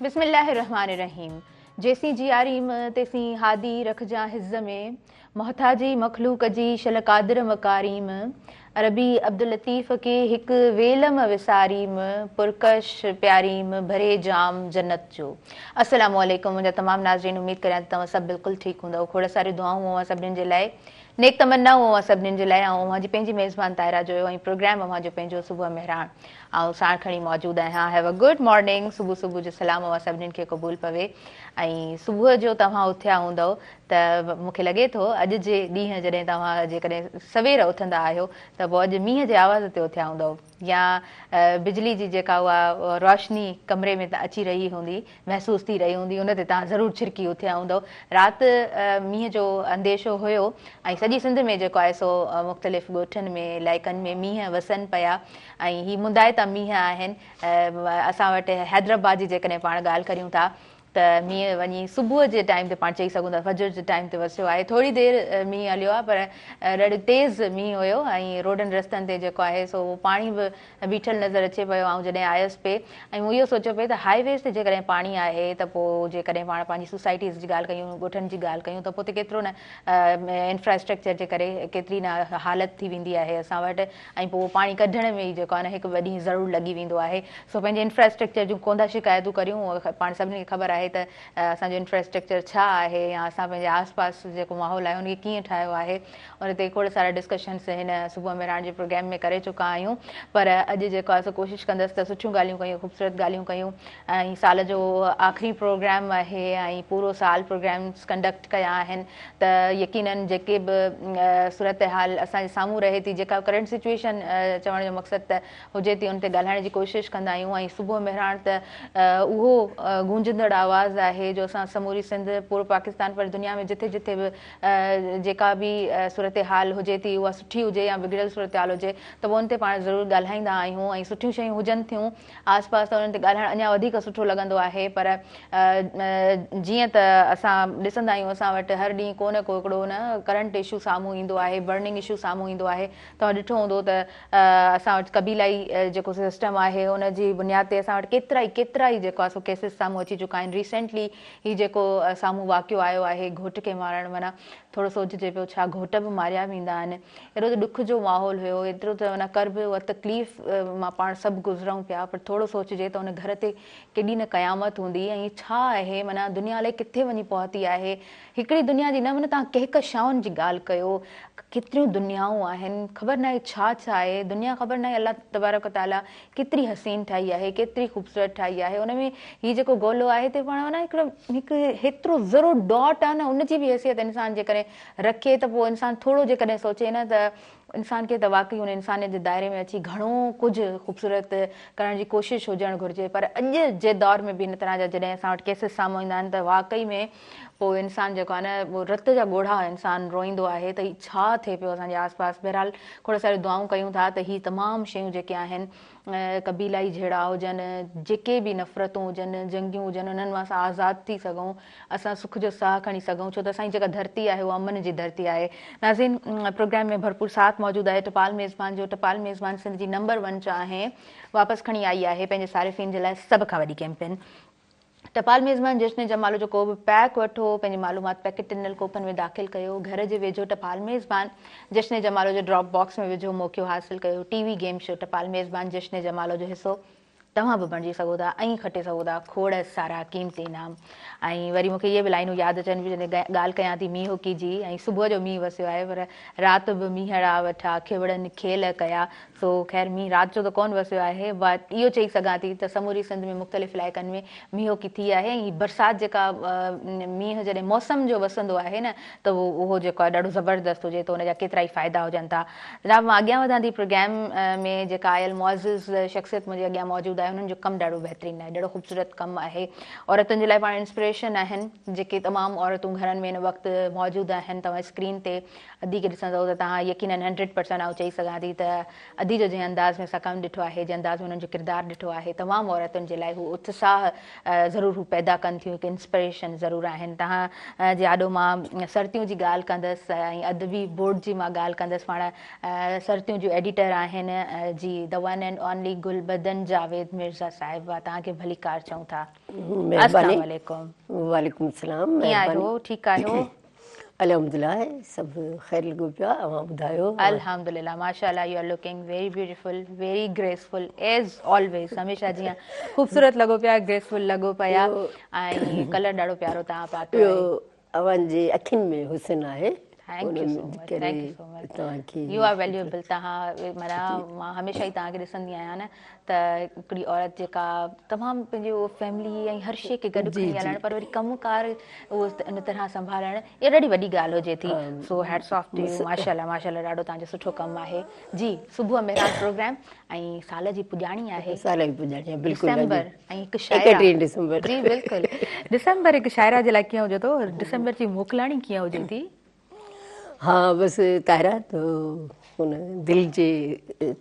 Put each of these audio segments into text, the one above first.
बिस्मिल्लाहिर्रहमानिर्रहीम। जैसी जियारीम तेसी हादी रखजा हिज़्ज़ में, मोहताजी मखलूक जी शल कादिर मकारीम, अरबी अब्दुल लतीफ़ के हिक वेलम विसारीम, पुरकश प्यारीम भरे जाम जन्नत जो। अस्सलामु अलैकुम मुंहिंजा तमामु नाज़रीन, उम्मीद करियां त तव्हां सभु बिल्कुलु ठीकु हूंदव। खोड़ सारी दुआऊं हुआ सभिनीनि जे लाइ, नेक तमन्नाऊं हुआ सभिनीनि जे लाइ। ऐं मुंहिंजी पंहिंजी मेज़बान तायरा जो ऐं प्रोग्राम मुंहिंजो पंहिंजो सुबुह मेहरान ऐं साण खणी मौजूदु आहियां। Have a good morning. सुबुह सुबुह जो सलाम हुआ सभिनीनि खे क़बूल पवे। ऐं सुबुह जो तव्हां उथिया हूंदव त मूंखे लॻे थो अॼु जे ॾींहुं जॾहिं तव्हां जेकॾहिं सवेर उथंदा आहियो त पोइ अॼु मींहं जे आवाज़ ते उथिया हूंदव, या बिजली जी जेका उहा रोशनी कमरे में अची रही हूंदी, महसूसु थी रही हूंदी, उन ते तव्हां ज़रूरु छिरकी उथिया हूंदव। राति मींहं जो अंदेशो हुयो ऐं सॼी सिंध में जेको आहे सो मुख़्तलिफ़ ॻोठनि में इलाइक़नि में मींहं वसनि पिया ऐं ही मुंदाइता मींहं आहिनि। असां वटि हैदराबाद जी जेकॾहिं पाण ॻाल्हि करियूं था त मींहं वञी सुबुह जे टाइम ते पाण चई सघूं था फजर जे टाइम ते वसियो आहे। थोरी देरि मींहुं हलियो आहे पर ॾाढो तेज़ मींहुं हुयो ऐं रोडनि रस्तनि ते जेको आहे सो पाणी बि बीठल नज़र अचे पियो। ऐं जॾहिं आयसि पे ऐं मूं इहो सोचियो पिए त हाईवेज़ ते जेकॾहिं पाणी आहे त पोइ जेकॾहिं पाण पंहिंजी सोसाइटीज़ जी ॻाल्हि कयूं, ॻोठनि जी ॻाल्हि कयूं त पोइ त केतिरो न इंफ्रास्ट्रक्चर जे करे केतिरी न हालत थी वेंदी आहे असां वटि। ऐं पोइ पाणी कढण में ई जेको आहे न हिकु ॿ ॾींहुं ज़रूरु लॻी वेंदो आहे। सो पंहिंजे इंफ्रास्ट्रक्चर जूं कोन्ह शिकायतूं करियूं, पाण सभिनी खे ख़बर आहे त असांजो इंफ्रास्ट्रक्चर छा आहे या असां पंहिंजे आसपास जेको माहौल आहे उनखे कीअं ठाहियो आहे, उन ते खोड़ सारा डिस्कशन्स हिन सुबुह में राण जे प्रोग्राम में करे चुका आहियूं। पर अॼु जेको आहे सो कोशिशि कंदसि त सुठियूं ॻाल्हियूं कयूं, ख़ूबसूरत ॻाल्हियूं कयूं। ऐं साल जो आख़िरी प्रोग्राम आहे ऐं पूरो साल प्रोग्राम्स कंडक्ट कया आहिनि त यकीननि जेके बि सूरत हाल असांजे साम्हूं रहे थी, जेका करंट सिचुएशन चवण जो मक़सदु त हुजे थी, उन ते ॻाल्हाइण जी कोशिशि कंदा आहियूं। ऐं सुबुह मेहरान त उहो गूंजंदड़ आवाज़ आहे जो असां समूरी सिंध, पूरो पाकिस्तान पर दुनिया में जिथे जिथे बि जेका बि सूरत हाल हुजे थी, उहा सुठी हुजे या बिगड़ियल सूरत हाल हुजे त पोइ उन ते पाण ज़रूरु ॻाल्हाईंदा आहियूं। ऐं सुठियूं शयूं हुजनि थियूं आस पास त उन्हनि ते ॻाल्हाइणु अञा वधीक सुठो लॻंदो आहे। पर जीअं त असां ॾिसंदा आहियूं असां वटि हर ॾींहुं को न को हिकिड़ो न करंट इशू साम्हूं ईंदो आहे, बर्निंग इशू साम्हूं ईंदो आहे। तव्हां ॾिठो हूंदो त असां वटि कबीलाई जेको सिस्टम आहे उनजी बुनियाद ते असां वटि केतिरा ई जेको आहे सो केसिस साम्हूं अची चुका आहिनि। रिसेंटली ही जेको साम्हूं वाक़ियो आयो आहे घोट खे मारणु, माना थोरो सोचिजे पियो छा घोट बि मारिया वेंदा आहिनि। एॾो त ॾुख जो माहौल हुयो, एतिरो त हुन कर बि उहा तकलीफ़ मां पाण सभु गुज़रूं पिया। पर थोरो सोचिजे त हुन घर ते केॾी न क़यामत हूंदी ऐं छा आहे, माना दुनिया अलाए किथे वञी पहुती आहे। हिकिड़ी दुनिया जी न, माना तव्हां कंहिं शाउनि जी ॻाल्हि कयो, केतिरियूं दुनियाऊं आहिनि, ख़बर न आहे छा छा आहे दुनिया, ख़बर न आहे अलाह तबारक ताला केतिरी हसीन ठाही आहे, केतिरी ख़ूबसूरत ठाही आहे। उन में हीउ जेको गोलो आहे त पाण न हिकु हेतिरो ज़रूरु डॉट आहे न, उनजी बि हैसियत इंसान जेकॾहिं रखे त पोइ इंसान थोरो जेकॾहिं सोचे न त इंसान खे त वाक़ई हुन इंसानियत जे दायरे में अची घणो कुझु ख़ूबसूरत करण जी कोशिशि हुजणु घुरिजे। पर अॼु जे दौर में बि इन तरह जा जॾहिं असां वटि केसिस साम्हूं ईंदा आहिनि त वाक़ई में पोइ इंसान जेको आहे न उहो रत जा ॻोढ़ा इंसान रोईंदो आहे त हीउ छा थिए पियो असांजे आसपास। बहरहाल खोड़ सारियूं दुआऊं कयूं था त हीअ तमामु शयूं जेके आहिनि कबीलाई जहिड़ा हुजनि, जेके बि नफ़रतूं हुजनि, जंगियूं हुजनि, उन्हनि मां असां आज़ादु थी सघूं, असां सुख जो साह खणी सघूं। छो त असांजी जेका धरती आहे उहा अमन जी धरती आहे। नाज़रीन, प्रोग्राम में भरपूर साथ मौजूदु आहे टपाल मेज़बान जो। टपाल मेज़बान सिंध जी नंबर 1 चाहे वापसि खणी आई आहे पंहिंजे सारिफ़ीन जे लाइ सभ खां वॾी कैंपेन। टपाल मेज़बान जश्न जमालो जो को बि पैक वठो, पंहिंजी मालूमात पैकेट टिनल कोपन में दाख़िल कयो, घर जे वेझो टपाल मेज़बान जश्न जमालो जो ड्रॉप बॉक्स में विझो, मौक़ियो हासिलु कयो। टीवी गेम शो टपाल मेज़बान जश्न जमालो जो हिसो तव्हां बि बणिजी सघो था ऐं खटे सघो था खोड़ सारा क़ीमती इनाम। ऐं वरी मूंखे इहे बि लाइनूं यादि अचनि पियूं जॾहिं ॻाल्हि कयां थी मींहोकी जी, ऐं सुबुह जो मींहुं वसियो आहे पर राति बि मींहड़ा वठा खिवड़नि खेल कया। सो ख़ैर मींहुं राति जो त कोन्ह वसियो आहे, बट इहो चई सघां थी त समूरी सिंध में मुख़्तलिफ़ इलाइक़नि में मींहोकी थी आहे। ऐं बरसाति जेका मींहं जॾहिं मौसम जो वसंदो आहे न त उहो जेको आहे ॾाढो ज़बरदस्तु हुजे, त उनजा केतिरा ई फ़ाइदा हुजनि था। जनाब, मां अॻियां वधां थी प्रोग्राम में जेका आयल मुअज़्ज़िज़ शख़्सियत मुंहिंजे अॻियां मौजूदु आहे, उन्हनि जो कमु ॾाढो बहितरीनु आहे, ॾाढो ख़ूबसूरत कमु आहे। औरतुनि जे लाइ पाण इंस्पिरेशन आहिनि, जेके तमामु औरतूं घरनि में हिन वक़्तु मौजूदु आहिनि। तव्हां स्क्रीन ते अदी खे ॾिसंदव त तव्हां यकीनन 100% आउं चई सघां थी त अदी जो जंहिं अंदाज़ में सक़म ॾिठो आहे, जंहिं अंदाज़ में हुननि जो किरदारु ॾिठो आहे, तमामु औरतुनि जे लाइ हू उत्साह ज़रूरु हू पैदा कनि थियूं, हिकु इंस्पिरेशन ज़रूरु आहिनि। तव्हां जे आॾो मां सर्तियूं जी ॻाल्हि कंदसि ऐं अदबी बोर्ड जी मां ॻाल्हि कंदसि। पाण सर्तियूं जूं एडिटर आहिनि जी the one and only Gulbadan Javed Mirza Sahiba, तव्हांखे भली कार चऊं था। महिरबानी। अस्सलाम वालेकुम। वालेकुम सलाम। कीअं आहियो? ठीकु आहियो? अल्हम्दुलिल्लाह सभु ख़ैर लॻो पियो आहे। अवां ॿुधायो? अल्हम्दुलिल्लाह माशाल्लाह, you are looking very beautiful, very graceful as always. हमेशह जीअं ख़ूबसूरत लॻो पिया, ग्रेसफुल लॻो पिया, ऐं कलर ॾाढो प्यारो तव्हां पातो आहे। अवां जे अखियुनि में हुस्न आहे। Thank you so much, thank you so much. You are valuable. तव्हां माना मां हमेशह ई तव्हांखे ॾिसंदी आहियां न, त हिकिड़ी औरत जेका तमामु पंहिंजो फैमिली ऐं हर शइ खे गॾु खणी हलणु, पर वरी कमुकार उहो इन तरह संभालणु, इहा ॾाढी वॾी ॻाल्हि हुजे थी। So hats off to you. माशाल्लाह माशाल्लाह, ॾाढो तव्हांजो सुठो कमु आहे जी। सुबुह मेहरान प्रोग्राम ऐं साल जी पुॼाणी आहे, साल जी पुॼाणी बिल्कुलु, डिसेंबर, ऐं हिकु शायरा 31 डिसेंबर। जी बिल्कुलु। डिसेंबर हिकु शायरा जे लाइ कीअं हुजे थो? डिसेंबर जी मोकिलाणी कीअं हुजे थी? हाँ बसि तारा तो हुन दिलि जे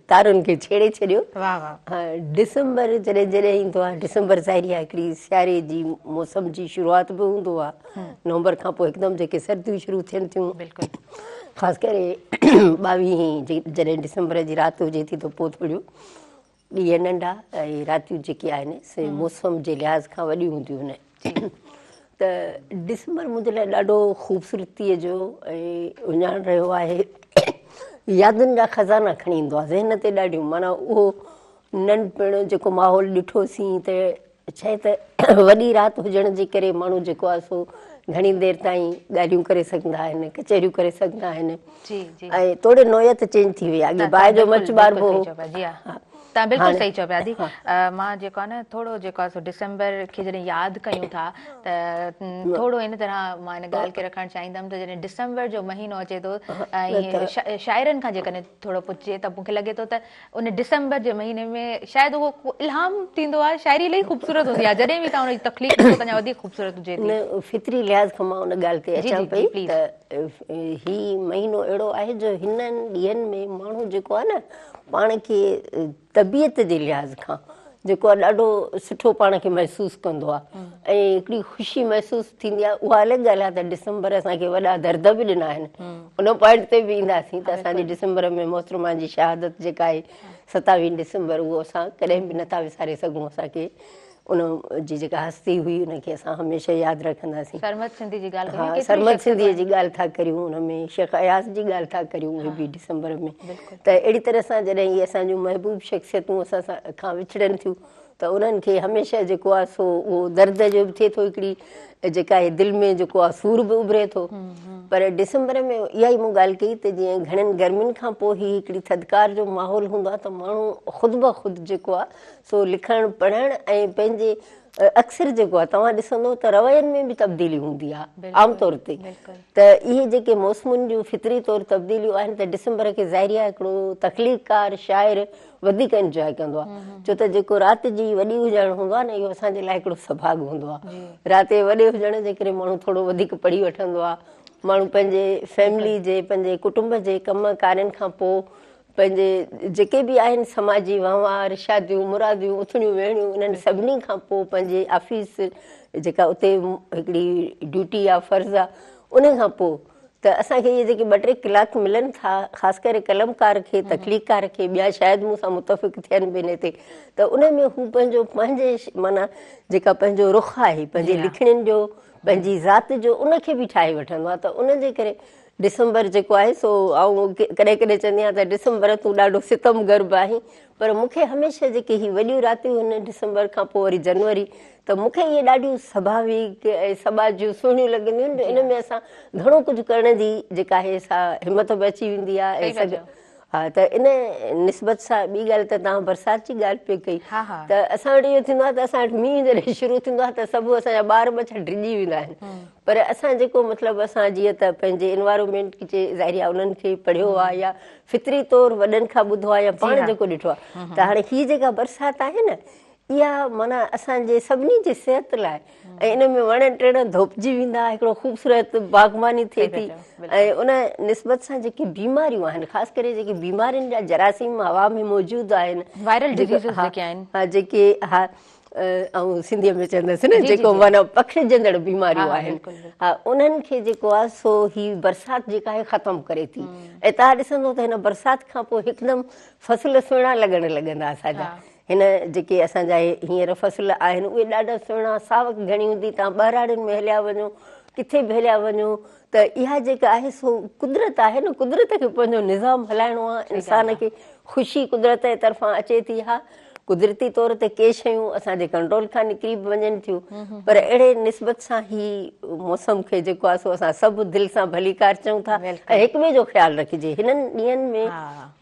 तारुनि खे छेड़े छॾियो। वाह वाह। हाँ, डिसेंबर जॾहिं जॾहिं ईंदो आहे, डिसेंबर ज़ाहिरी आहे हिकिड़ी सियारे जी मौसम जी शुरूआति बि हूंदो आहे। नवंबर खां पोइ हिकदमि जेके सर्दियूं शुरू थियनि थियूं, ख़ासि करे 22 जॾहिं डिसेंबर जी राति हुजे थी, त पोइ थोरियूं ॾींहं नंढा ऐं रातियूं जेके आहिनि से मौसम जे लिहाज़ खां वॾियूं हूंदियूं आहिनि। त डिसेंबर मुंहिंजे लाइ ॾाढो ख़ूबसूरतीअ जो ऐं उञाण रहियो आहे। यादुनि जा खज़ाना खणी ईंदो आहे ज़हन ते ॾाढियूं। माना उहो नंढपिण जेको माहौल ॾिठोसीं, त छा त वॾी राति हुजण जे करे माण्हू जेको आहे सो घणी देरि ताईं ॻाल्हियूं करे सघंदा आहिनि, कचहरियूं करे सघंदा आहिनि, ऐं थोरे नोयत चेंज थी वई आहे। अॻे बाहि जो मच ॿारबो हो। तव्हां बिल्कुलु सही चओ पिया दी। मां जेको आहे न, थोरो जेको आहे सो डिसेंबर खे जॾहिं यादि कयूं था, त थोरो इन तरह मां इन ॻाल्हि खे रखणु चाहींदमि, त जॾहिं डिसेंबर जो महीनो अचे थो ऐं शाइरनि खां जेकॾहिं थोरो पुछे, त मूंखे लॻे थो त उन डिसेंबर जे महीने में शायदि उहो इल्हाम थींदो आहे। शाइरी इलाही ख़ूबसूरत हूंदी आहे, जॾहिं बि तव्हां हुनजी तकलीफ़ ॾिसो त अञा वधीक ख़ूबसूरत हुजे थी। फितरी लिहाज़ खां मां उन ॻाल्हि ते अचां पई त ही महीनो अहिड़ो आहे जो हिननि ॾींहंनि में माण्हू जेको आहे न, पाण खे तबियत जे लिहाज़ खां जेको आहे ॾाढो सुठो पाण खे महसूसु कंदो आहे, ऐं हिकिड़ी ख़ुशी महसूसु थींदी आहे। उहा अलॻि ॻाल्हि आहे त डिसेंबर असांखे वॾा दर्द बि ॾिना आहिनि, उन पॉइंट ते बि ईंदासीं त असांजी डिसेंबर में मोहतरमा जी शहादत जेका आहे 27 डिसेंबर, उहो असां कॾहिं बि नथा विसारे सघूं। असांखे उन जी जेका हस्ती हुई उनखे असां हमेशह यादि रखंदासीं। सरमद सिंधी जी ॻाल्हि, हा, सरमद सिंधीअ जी ॻाल्हि था करियूं, उनमें शेख अयाज़ जी ॻाल्हि था करियूं, उहे बि डिसेंबर में। त अहिड़ी तरह सां जॾहिं इहे असांजूं महबूब शख़्सियतूं असां खां विछड़नि थियूं, त उन्हनि खे हमेशह जेको आहे सो उहो दर्द जो बि थिए थो, हिकिड़ी जेका आहे दिलि में जेको आहे सूर बि उभिरे थो। पर डिसेंबर में इहा ई मूं ॻाल्हि कई त जीअं घणनि गर्मियुनि खां पोइ ही हिकिड़ी थधिकार जो माहौल हूंदो आहे, त माण्हू ख़ुदि ब ख़ुदि जेको आहे सो लिखणु पढ़णु ऐं पंहिंजे अक्सर जेको आहे तव्हां ॾिसंदो त रवैयनि में बि तब्दीली हूंदी आहे आम तौर ते। त इहे जेके मौसमुनि जूं फितरी तौरु तब्दीलियूं आहिनि, त डिसेंबर खे ज़ाहिरी आहे हिकिड़ो तख़लीक़कार शाइर वधीक इंजॉय कंदो आहे, छो त जेको राति जी वॾी हुजणु हूंदो आहे न, इहो असांजे लाइ हिकिड़ो सभाॻु हूंदो आहे। राति जे वॾे हुजण जे करे माण्हू थोरो वधीक पढ़ी वठंदो आहे। माण्हू पंहिंजे फैमिली जे, पंहिंजे कुटुंब जे कम कार्यनि खां पोइ पंहिंजे जेके बि आहिनि समाजी वहिंवार, शादियूं मुरादियूं, उथणियूं वेहणियूं, इन्हनि सभिनी खां पोइ पंहिंजे ऑफिस जेका उते हिकिड़ी ड्यूटी आहे, फ़र्ज़ु आहे, उन खां पोइ त असांखे इहे जेके 2-3 कलाक मिलनि था, ख़ासि करे कलमकार खे, तख़लीक़कार खे, ॿिया शायदि मूंसां मुतफ़िक़ थियनि बि इन ते, त उन में हू पंहिंजे माना जेका पंहिंजो रुख़ आहे, पंहिंजे लिखणनि जो, पंहिंजी ज़ात जो, उनखे बि ठाहे वठंदो आहे। त उनजे करे डिसेंबर जेको आहे सो ऐं कॾहिं कॾहिं चवंदी आहियां त डिसेंबर तूं ॾाढो सितम गर्भ आहीं, पर मूंखे हमेशह जेके ही वॾियूं रातियूं हिन डिसेंबर खां पोइ वरी जनवरी, त मूंखे इहे ॾाढियूं स्वाभाविक ऐं समाजियूं सुहिणियूं लॻंदियूं आहिनि। इन में असां घणो कुझु करण जी जेका आहे सा हिमत बि अची वेंदी आहे। ऐं हा, त इन निस्बत सां ॿी ॻाल्हि त तव्हां बरसाति जी ॻाल्हि पे कई, त असां वटि इहो थींदो आहे त असां वटि मींहुं जॾहिं शुरू थींदो आहे त सभु असांजा ॿार ॿचा डिॼी वेंदा आहिनि, पर असां जेको मतिलबु असां जीअं त पंहिंजे एनवायरमेंट जे ज़ाहिरी आहे उन्हनि खे पढ़ियो आहे या फितरी तौरु वॾनि खां ॿुधो आहे या पाण जेको ॾिठो आहे, त हाणे हीअ जेका बरसाति आहे न, इहा माना असांजे सभिनी जे सिहत लाइ, ऐं इन में वण टिण धोपिजी वेंदा, हिकिड़ो ख़ूबसूरत बाग़बानी थिए थी, ऐं उन निस्बत सां जेके बीमारियूं आहिनि, ख़ासि करे जेके बीमारियुनि जा जरासीम हवा में मौजूदु आहिनि, वायरल डिज़ीज़ जेके आहिनि, हा जेके हा ऐं सिंधीअ में चवंदासीं न जेको माना पखिड़िजंदड़ बीमारियूं आहिनि, हा उन्हनि खे जेको आहे सो ही बरसाति जेका आहे ख़तमु करे थी। ऐं तव्हां ॾिसंदो त हिन बरसाति खां पोइ हिकदमि फसल सुहिणा लॻण लॻंदा असांजा। हिन जेके असांजा हींअर फ़सुल आहिनि उहे ॾाढा सुहिणा सावक घणी हूंदी, तव्हां ॿाहिराड़ियुनि में हलिया वञो, किथे बि हलिया वञो, त इहा जेका आहे सो कुदरत आहे न, कुदरत खे पंहिंजो निज़ाम हलाइणो आहे, इंसान खे ख़ुशी कुदरत जे तरफ़ां अचे थी। हा, कुदरती तौर ते के शयूं असांजे कंट्रोल खां निकिरी बि वञनि थियूं, पर अहिड़े निस्बत सां ही मौसम खे जेको आहे सो असां सभु दिलि सां भलीकार चऊं था ऐं हिक ॿिए जो ख़्यालु रखिजे हिननि ॾींहंनि में।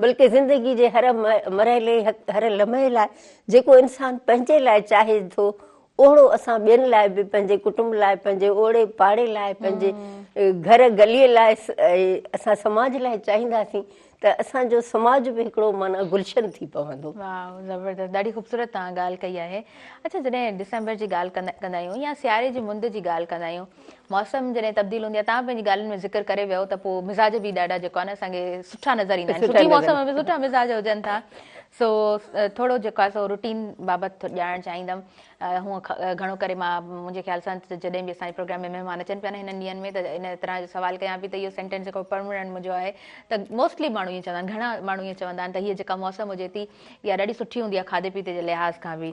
बल्कि ज़िंदगी जे हर मरहले हर लम्हे लाइ जेको इंसानु पंहिंजे लाइ चाहे थो, ओहिड़ो असां ॿियनि लाइ बि, पंहिंजे कुटुंब लाइ, पंहिंजे ओड़े पाड़े लाइ, पंहिंजे घर गलीअ लाइ, असां समाज लाइ चाहींदासीं त असांजो समाज बि हिकिड़ो माना गुलशन थी पवंदो। वाह, ज़बरदस्त, ॾाढी ख़ूबसूरत तव्हां ॻाल्हि कई आहे। अच्छा, जॾहिं डिसेंबर जी ॻाल्हि कंदा आहियूं या सियारे जी मुंद जी ॻाल्हि कंदा आहियूं, मौसम जॾहिं तब्दील हूंदी आहे, तव्हां पंहिंजी ॻाल्हियुनि में ज़िक्र करे वियो त पोइ मिज़ाज बि ॾाढा जेको आहे न असांखे सुठा नज़र ईंदा आहिनि, सुठी मौसम में बि सुठा मिज़ाज हुजनि था। सो थोरो जेको आहे सो रूटीन बाबति ॼाणणु चाहींदमि। हूअं घणो करे मां मुंहिंजे ख़्याल सां जॾहिं बि असांजे प्रोग्राम में महिमान अचनि पिया न हिननि ॾींहंनि में, त इन तरह जो सवाल कयां पई त इहो सेंटेंस जेको परमानेंट मुंहिंजो आहे त मोस्टली माण्हू ईअं चवंदा आहिनि, घणा माण्हू ईअं चवंदा आहिनि त हीअ जेका मौसम हुजे थी इहा ॾाढी सुठी हूंदी आहे खाधे पीते जे लिहाज़ खां बि।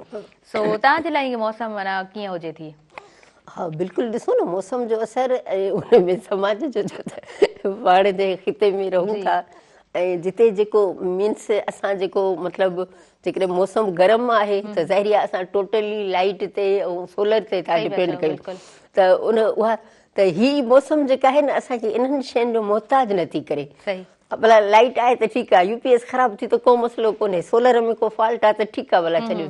सो तव्हांजे लाइ इहा मौसम माना कीअं हुजे थी? हा, बिल्कुलु, ॾिसो न मौसम जो असरु ऐं उन में समाज जो, जो त पाण जे ख़िते में रहूं था ऐं जिते जेको मीन्स असां जेको मतिलबु जेकॾहिं मौसम गरम आहे त ज़ाहिरी आहे असां टोटली लाइट ते ऐं सोलर ते था डिपेंड कयूं, त उहा त हीअ मौसम जेका आहे न असांखे इन्हनि शयुनि जो मोहताज नथी करे। भला लाइट आहे त ठीकु आहे, यूपीएस ख़राबु थी त को मसइलो कोन्हे, सोलर में को फॉल्ट आहे त ठीकु आहे, भला छॾियो।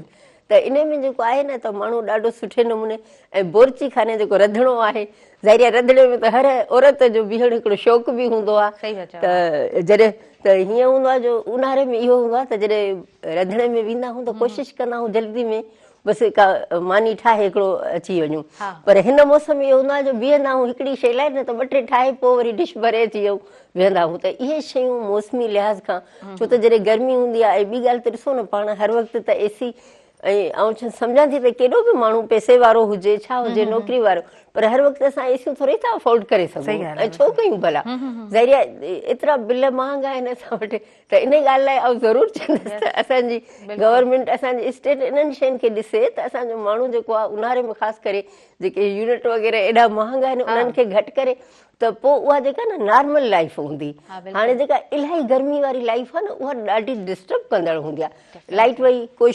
त इन में जेको आहे न त माण्हू ॾाढो सुठे नमूने ऐं बोरची खाने जेको रंधिणो आहे, ज़ाहिरी आहे रंधिणे में त हर औरत जो बीहण हिकिड़ो शौक़ु बि हूंदो आहे। त जॾहिं त हीअं हूंदो आहे जो ऊन्हारे में इहो हूंदो आहे त जॾहिं रंधिणे में वेंदा आहियूं त कोशिशि कंदा आहियूं जल्दी में बसि का मानी ठाहे हिकिड़ो अची वञूं, पर हिन मौसम में इहो हूंदो आहे जो बीहंदा आहियूं हिकिड़ी शइ लाइ न त ॿ टे ठाहे पोइ वरी डिश भरे अची वियूं वेहंदा आहियूं। त इहे शयूं मौसमी लिहाज़ खां, छो त जॾहिं गर्मी हूंदी आहे ऐं ॿी ॻाल्हि त ॾिसो न पाण हर वक़्तु त एसी ऐं सम्झां थी त केॾो बि माण्हू पैसे वारो हुजे छा हुजे नौकिरी वारो, पर हर वक़्तु असां एसियूं थोरी था अफोर्ड करे सघूं ऐं छो कयूं भला, ज़ाहिरी आहे एतिरा बिल महांगा आहिनि असां वटि। त इन ॻाल्हि लाइ आउं ज़रूरु चवंदसि त असांजी गवर्नमेंट असांजी स्टेट इन्हनि शयुनि खे ॾिसे त असांजो माण्हू जेको आहे ऊन्हारे में ख़ासि करे जेके यूनिट वग़ैरह एॾा महांगा आहिनि उन्हनि खे घटि करे त पोइ उहा जेका न नॉर्मल लाइफ हूंदी। हाणे जेका इलाही गर्मी वारी लाइफ आहे न उहा ॾाढी डिस्टर्ब कंदड़ हूंदी आहे, लाइट वई कोई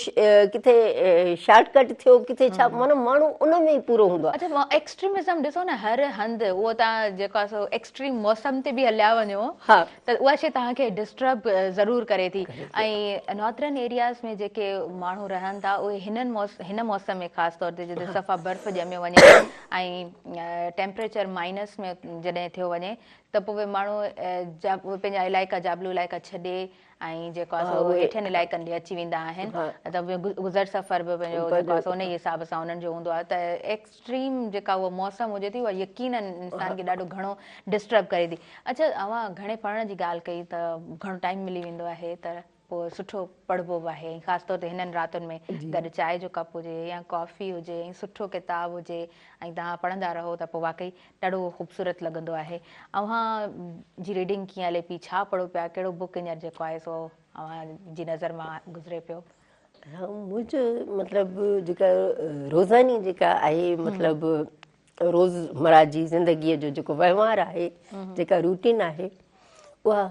किथे शॉर्टकट थियो किथे छा, माना माण्हू उन में ई पूरो हूंदो आहे। अच्छा, एक्सट्रीमिज़म ॾिसो न हर हंधि, उहो तव्हां जेको आहे सो एक्सट्रीम मौसम ते बि हलिया वञो त उहा शइ तव्हांखे डिस्टर्ब ज़रूरु करे थी। ऐं नॉर्थर्न एरियाज़ में जेके माण्हू रहनि था उहे हिन मौसम में ख़ासि तौर ते जॾहिं सफ़ा बर्फ़ ॼमियो वञे ऐं टेम्परेचर माइनस में जॾहिं थियो वञे त पोइ माण्हू पंहिंजा इलाइक़ा जाबलू इलाइक़ा छॾे ऐं जेको आहे सो हेठियुनि इलाइक़नि ॾे अची वेंदा आहिनि, त गुज़र सफ़र बि पंहिंजो जेको आहे सो उन हिसाब सां उन्हनि जो हूंदो आहे। त एक्सट्रीम जेका उहा मौसम हुजे थी उहा यकीनन इंसान खे ॾाढो घणो डिस्टर्ब करे थी। अच्छा, तव्हां घणे पढ़ण जी ॻाल्हि कई त घणो टाइम मिली वेंदो आहे त पोइ सुठो पढ़िबो बि आहे, ख़ासि तौर ते हिननि रातुनि में गॾु चांहि जो कप हुजे या कॉफ़ी हुजे ऐं सुठो किताबु हुजे ऐं तव्हां पढ़ंदा रहो त पोइ वाक़ई ॾाढो ख़ूबसूरत लॻंदो आहे। अव्हां जी रीडिंग कीअं हले पई, छा पढ़ो पिया, कहिड़ो बुक हींअर जेको आहे सो अव्हां जी नज़र मां गुज़रे पियो? मुंहिंजो मतिलबु जेका रोज़ानी जेका आहे मतिलबु रोज़मर्रा जी ज़िंदगीअ जो जेको वहिंवार आहे, जेका रूटीन आहे, उहा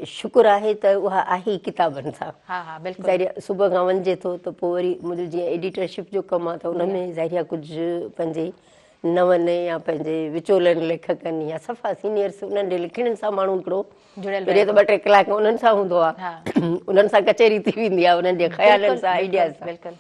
शुक्र आहे त उहा आहे किताबनि सां। ज़ाहिरी सुबुह खां वञिजे थो त पोइ वरी मुंहिंजो जीअं एडिटरशिप जो कमु आहे त उन में ज़ाहिरी कुझु पंहिंजे नवनि या पंहिंजे विचोलनि लेखकनि या सफ़ा सीनियर्स उन्हनि जे लिखणनि सां माण्हू हिकिड़ो पहिरीं त 2-3 कलाक उन्हनि सां हूंदो आहे, उन्हनि सां कचहरी थी वेंदी आहे उन्हनि जे ख़्यालनि सां आइडियाज़ सां।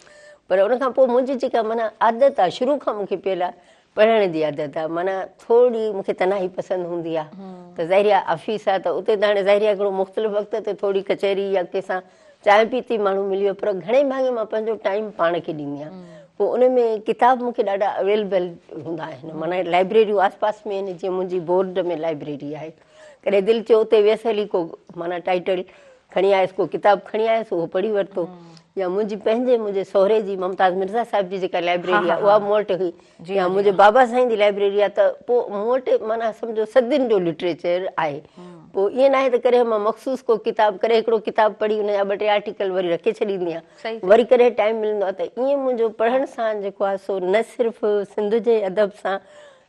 पर उन खां पोइ मुंहिंजी जेका माना आदत आहे शुरू खां मूंखे पियल आहे पढ़ण जी आदत आहे, माना थोरी मूंखे तनाई पसंदि हूंदी आहे त ज़ाहिरी आहे ऑफिस आहे त उते त हाणे ज़ाहिरी आहे हिकिड़ो मुख़्तलिफ़ वक़्त ते थोरी कचहरी या कंहिंसां चांहि पीती माण्हू मिली वियो, पर घणे भाङे मां पंहिंजो टाइम पाण खे ॾींदी आहियां। पोइ उन में किताब मूंखे ॾाढा अवेलेबल हूंदा आहिनि, माना लाइब्रेरियूं आसपास में आहिनि, जीअं मुंहिंजी बोर्ड में लाइब्रेरी आहे, कॾहिं दिलि चयो उते वियसि हली को माना टाइटल खणी आयसि, को किताबु खणी आयसि उहो पढ़ी वरितो, या मुंहिंजे सहुरे जी मुमताज़ मिर्ज़ा साहिब जी जेका लाइब्रेरी आहे उहा मूं वटि हुई, या मुंहिंजे बाबा साईं जी लाइब्रेरी आहे, त पोइ मूं वटि माना सम्झो सदियुनि जो लिटरेचर आहे। पोइ ईअं न आहे त करे मां मख़सूस को किताबु करे हिकिड़ो किताबु पढ़ी हुनजा 2-3 आर्टिकल वरी रखे छॾींदी आहियां, वरी करे टाइम मिलंदो आहे। त ईअं मुंहिंजो पढ़ण सां जेको आहे सो न सिर्फ़ु सिंध जे अदब सां,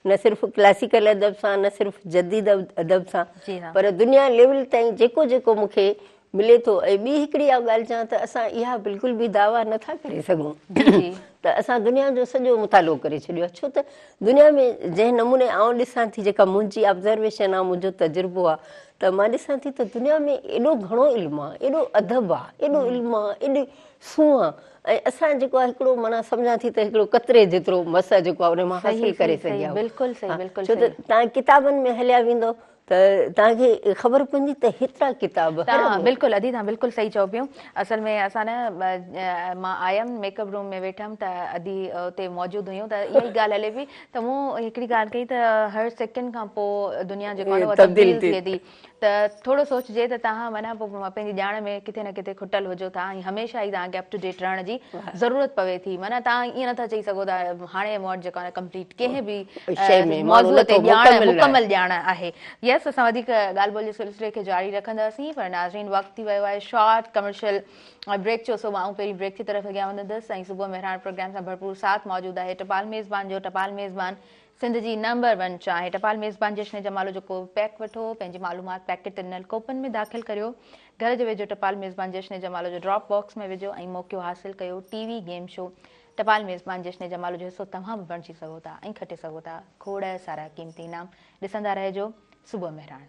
न सिर्फ़ु क्लासिकल अदब सां, न सिर्फ़ु जदीद अदब सां, पर दुनिया लेवल ताईं जेको जेको मूंखे मिले थो। ऐं ॿी हिकिड़ी इहा ॻाल्हि चवां त असां इहा बिल्कुलु बि दावा नथा करे सघूं त असां दुनिया जो सॼो मुतालो करे छॾियो आहे। छो त दुनिया में जंहिं नमूने आउं ॾिसां थी, जेका मुंहिंजी ऑब्ज़र्वेशन आहे, मुंहिंजो तजुर्बो आहे, त मां ॾिसां थी त दुनिया में एॾो घणो इल्मु आहे, एॾो अदब आहे, एॾो इल्मु आहे, एॾी सूंहं आहे। ऐं असां जेको आहे हिकिड़ो माना सम्झां थी त हिकिड़ो कतरे जेतिरो मस जेको आहे उन मां हासिल करे सघिया। छो त तव्हां किताबनि में हलिया वेंदो त तव्हांखे ख़बर पवंदी त हेतिरा किताब। बिल्कुलु अदी, तव्हां बिल्कुलु सही चओ पियो। असल में असां न मां आयमि मेकअप रूम में वेठमि त अदी उते मौजूदु हुयूं, त इहा ई ॻाल्हि हले पई त मूं हिकिड़ी ॻाल्हि कई त हर सेकेंड खां पोइ दुनिया जेको आहे तब्दील थिए थी। त थोरो सोचिजे त तव्हां माना पोइ पंहिंजी ॼाण में किथे न किथे खुटल हुजो था, ऐं हमेशह ई तव्हांखे अप टू डेट रहण जी ज़रूरत पवे थी। माना तव्हां ईअं नथा चई सघो था हाणे मूं वटि जेको आहे कंप्लीट कंहिं बि मौज़ूअ ते मुकमल ॼाण आहे। यस, असां वधीक ॻाल्हि ॿोल जे सिलसिले खे जारी रखंदासीं, पर नाज़रीन वक़्तु थी वियो आहे शॉर्ट कमर्शियल ब्रेक जो। सो मां पहिरीं ब्रेक की तरफ़ अॻियां वधंदसि ऐं सुबुह मेहरान प्रोग्राम सां भरपूर साथ मौजूदु आहे टपाल मेज़बान जो। टपाल मेज़बान सिंध जी नंबर 1 चांहि। टपाल मेज़बान जश्न जमालो जो को पैक वठो, पंहिंजी मालूमात पैकेट नल कोपन में दाख़िल करियो, घर जे वेझो टपाल मेज़बान जश्न जमालो जो ड्रॉप बॉक्स में विझो ऐं मौक़ियो हासिलु कयो टीवी गेम शो टपाल मेज़बान जश्न जमालो जो हिसो तव्हां बि बणिजी सघो था ऐं खटे सघो था खोड़ सारा क़ीमती इनाम। ॾिसंदा रहिजो सुबुह मेहरान।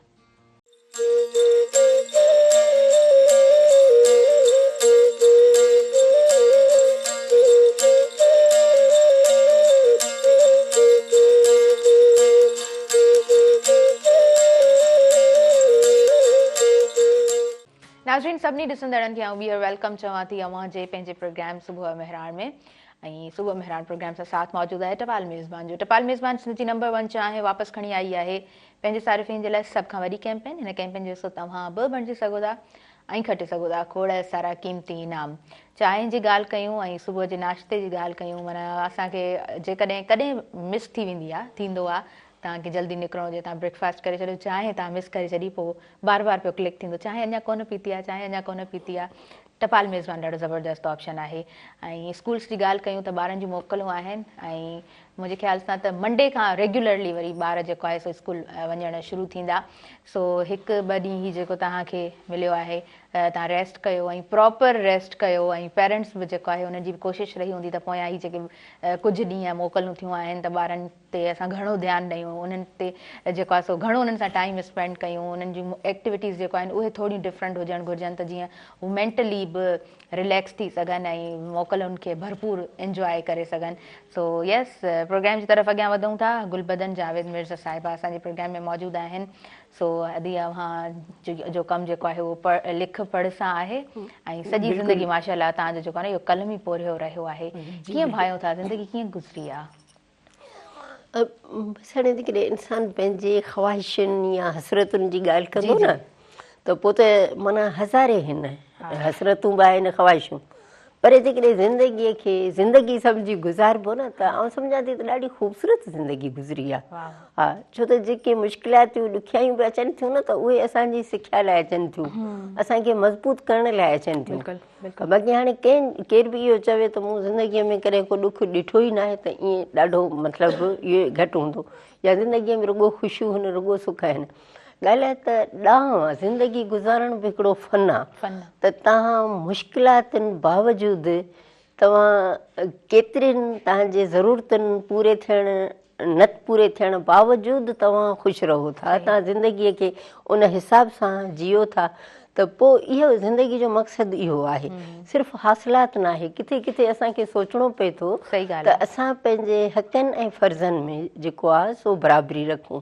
नाज़रीन सभिनी ॾिसंदड़नि खे आउं ॿीहर वेलकम चवां थी अव्हां जे पंहिंजे प्रोग्राम सुबुह मेहरान में। ऐं सुबुह मेहरान प्रोग्राम सां साथ मौजूदु आहे टपाल मेज़बान जो। टपाल मेज़बान सिंध जी नंबर 1 चांहि वापसि खणी आई आहे पंहिंजे सारिफ़ीन जे लाइ सभ खां वॾी कैंपेन। हिन कैंपेन जो हिसो तव्हां बि बणिजी सघो था ऐं खटे सघो था खोड़ सारा क़ीमती इनाम। चांहि जी ॻाल्हि कयूं ऐं सुबुह जे नाश्ते जी ॻाल्हि कयूं, माना असांखे जेकॾहिं कॾहिं मिस थी वेंदी आहे, थींदो आहे तव्हांखे जल्दी निकिरणो हुजे, तव्हां ब्रेकफास्ट करे छॾियो, चांहि तव्हां मिस करे छॾी, पोइ बार बार पियो क्लिक थींदो चांहि अञा कोन पीती आहे, चांहि अञा कोन पीती आहे। टपाल मेज़बान ॾाढो ज़बरदस्तु ऑप्शन आहे। ऐं स्कूल्स जी ॻाल्हि कयूं त ॿारनि जूं मोकलूं आहिनि ऐं मुंहिंजे ख़्याल सां त मंडे खां रेगुलरली वरी ॿार जेको आहे सो स्कूल वञणु शुरू थींदा। सो 1-2 ॾींहं ई जेको तव्हांखे मिलियो आहे तव्हां रेस्ट कयो ऐं प्रॉपर रेस्ट कयो ऐं पेरेंट्स बि जेको आहे उन्हनि जी बि कोशिशि रही हूंदी त पोयां ही जेके कुझु ॾींहं मोकलूं थियूं आहिनि त ॿारनि ते असां घणो ध्यानु ॾियूं, उन्हनि ते जेको आहे सो घणो उन्हनि सां टाइम स्पेंड कयूं, उन्हनि जूं एक्टिविटीज़ जेको आहिनि उहे थोरियूं डिफरेंट हुजणु घुरिजनि त जीअं हू मेंटली बि रिलैक्स थी सघनि ऐं मोकलुनि खे भरपूर इंजॉय करे सघनि। सो यस, प्रोग्राम जी तरफ़ अॻियां वधूं था। गुलबदन जावेद मिर्ज़ा साहिबा असांजे प्रोग्राम में मौजूदु आहिनि। सो अदी अव्हां जो कमु जेको आहे उहो लिख पढ़ सां आहे ऐं सॼी ज़िंदगी माशाअल्लाह तव्हांजो जेको आहे इहो कलम ई पोरियो रहियो आहे। कीअं भायो था, ज़िंदगी कीअं गुज़री आहे? हाणे जेकॾहिं इंसानु पंहिंजे ख़्वाहिशुनि या हसरतुनि जी ॻाल्हि कंदो न त पोइ त माना हज़ारे हिन हसरतूं बि आहिनि ख़्वाहिशूं, पर जेकॾहिं ज़िंदगीअ खे ज़िंदगी सम्झी गुज़ारिबो न त आउं सम्झां थी त ॾाढी ख़ूबसूरत ज़िंदगी गुज़री आहे। हा, छो त जेके मुश्किलातूं ॾुखियायूं बि अचनि थियूं न त उहे असांजी सिखिया लाइ अचनि थियूं, असांखे मज़बूत करण लाइ अचनि थियूं। बाक़ी हाणे केरु बि इहो चवे त मूं ज़िंदगीअ में कॾहिं को ॾुखु ॾिठो ई न आहे त ईअं ॾाढो मतिलबु इहो घटि हूंदो, या ज़िंदगीअ में रुॻो ख़ुशियूं आहिनि, रुॻो सुख आहिनि। ॻाल्हि आहे त ॾांहुं आहे, ज़िंदगी गुज़ारण बि हिकिड़ो फ़न आहे त तव्हां मुश्किलातुनि बावजूदि तव्हां केतिरनि तव्हांजे ज़रूरतुनि पूरे थियण न पूरे थियण बावजूदि तव्हां ख़ुशि रहो था, तव्हां ज़िंदगीअ खे उन हिसाब सां जियो था, त पोइ इहो ज़िंदगी जो मक़सदु इहो आहे। सिर्फ़ु हासिलात न आहे, किथे किथे असांखे सोचणो पए थो त असां पंहिंजे हक़नि ऐं फ़र्ज़नि में जेको आहे सो बराबरी रखूं।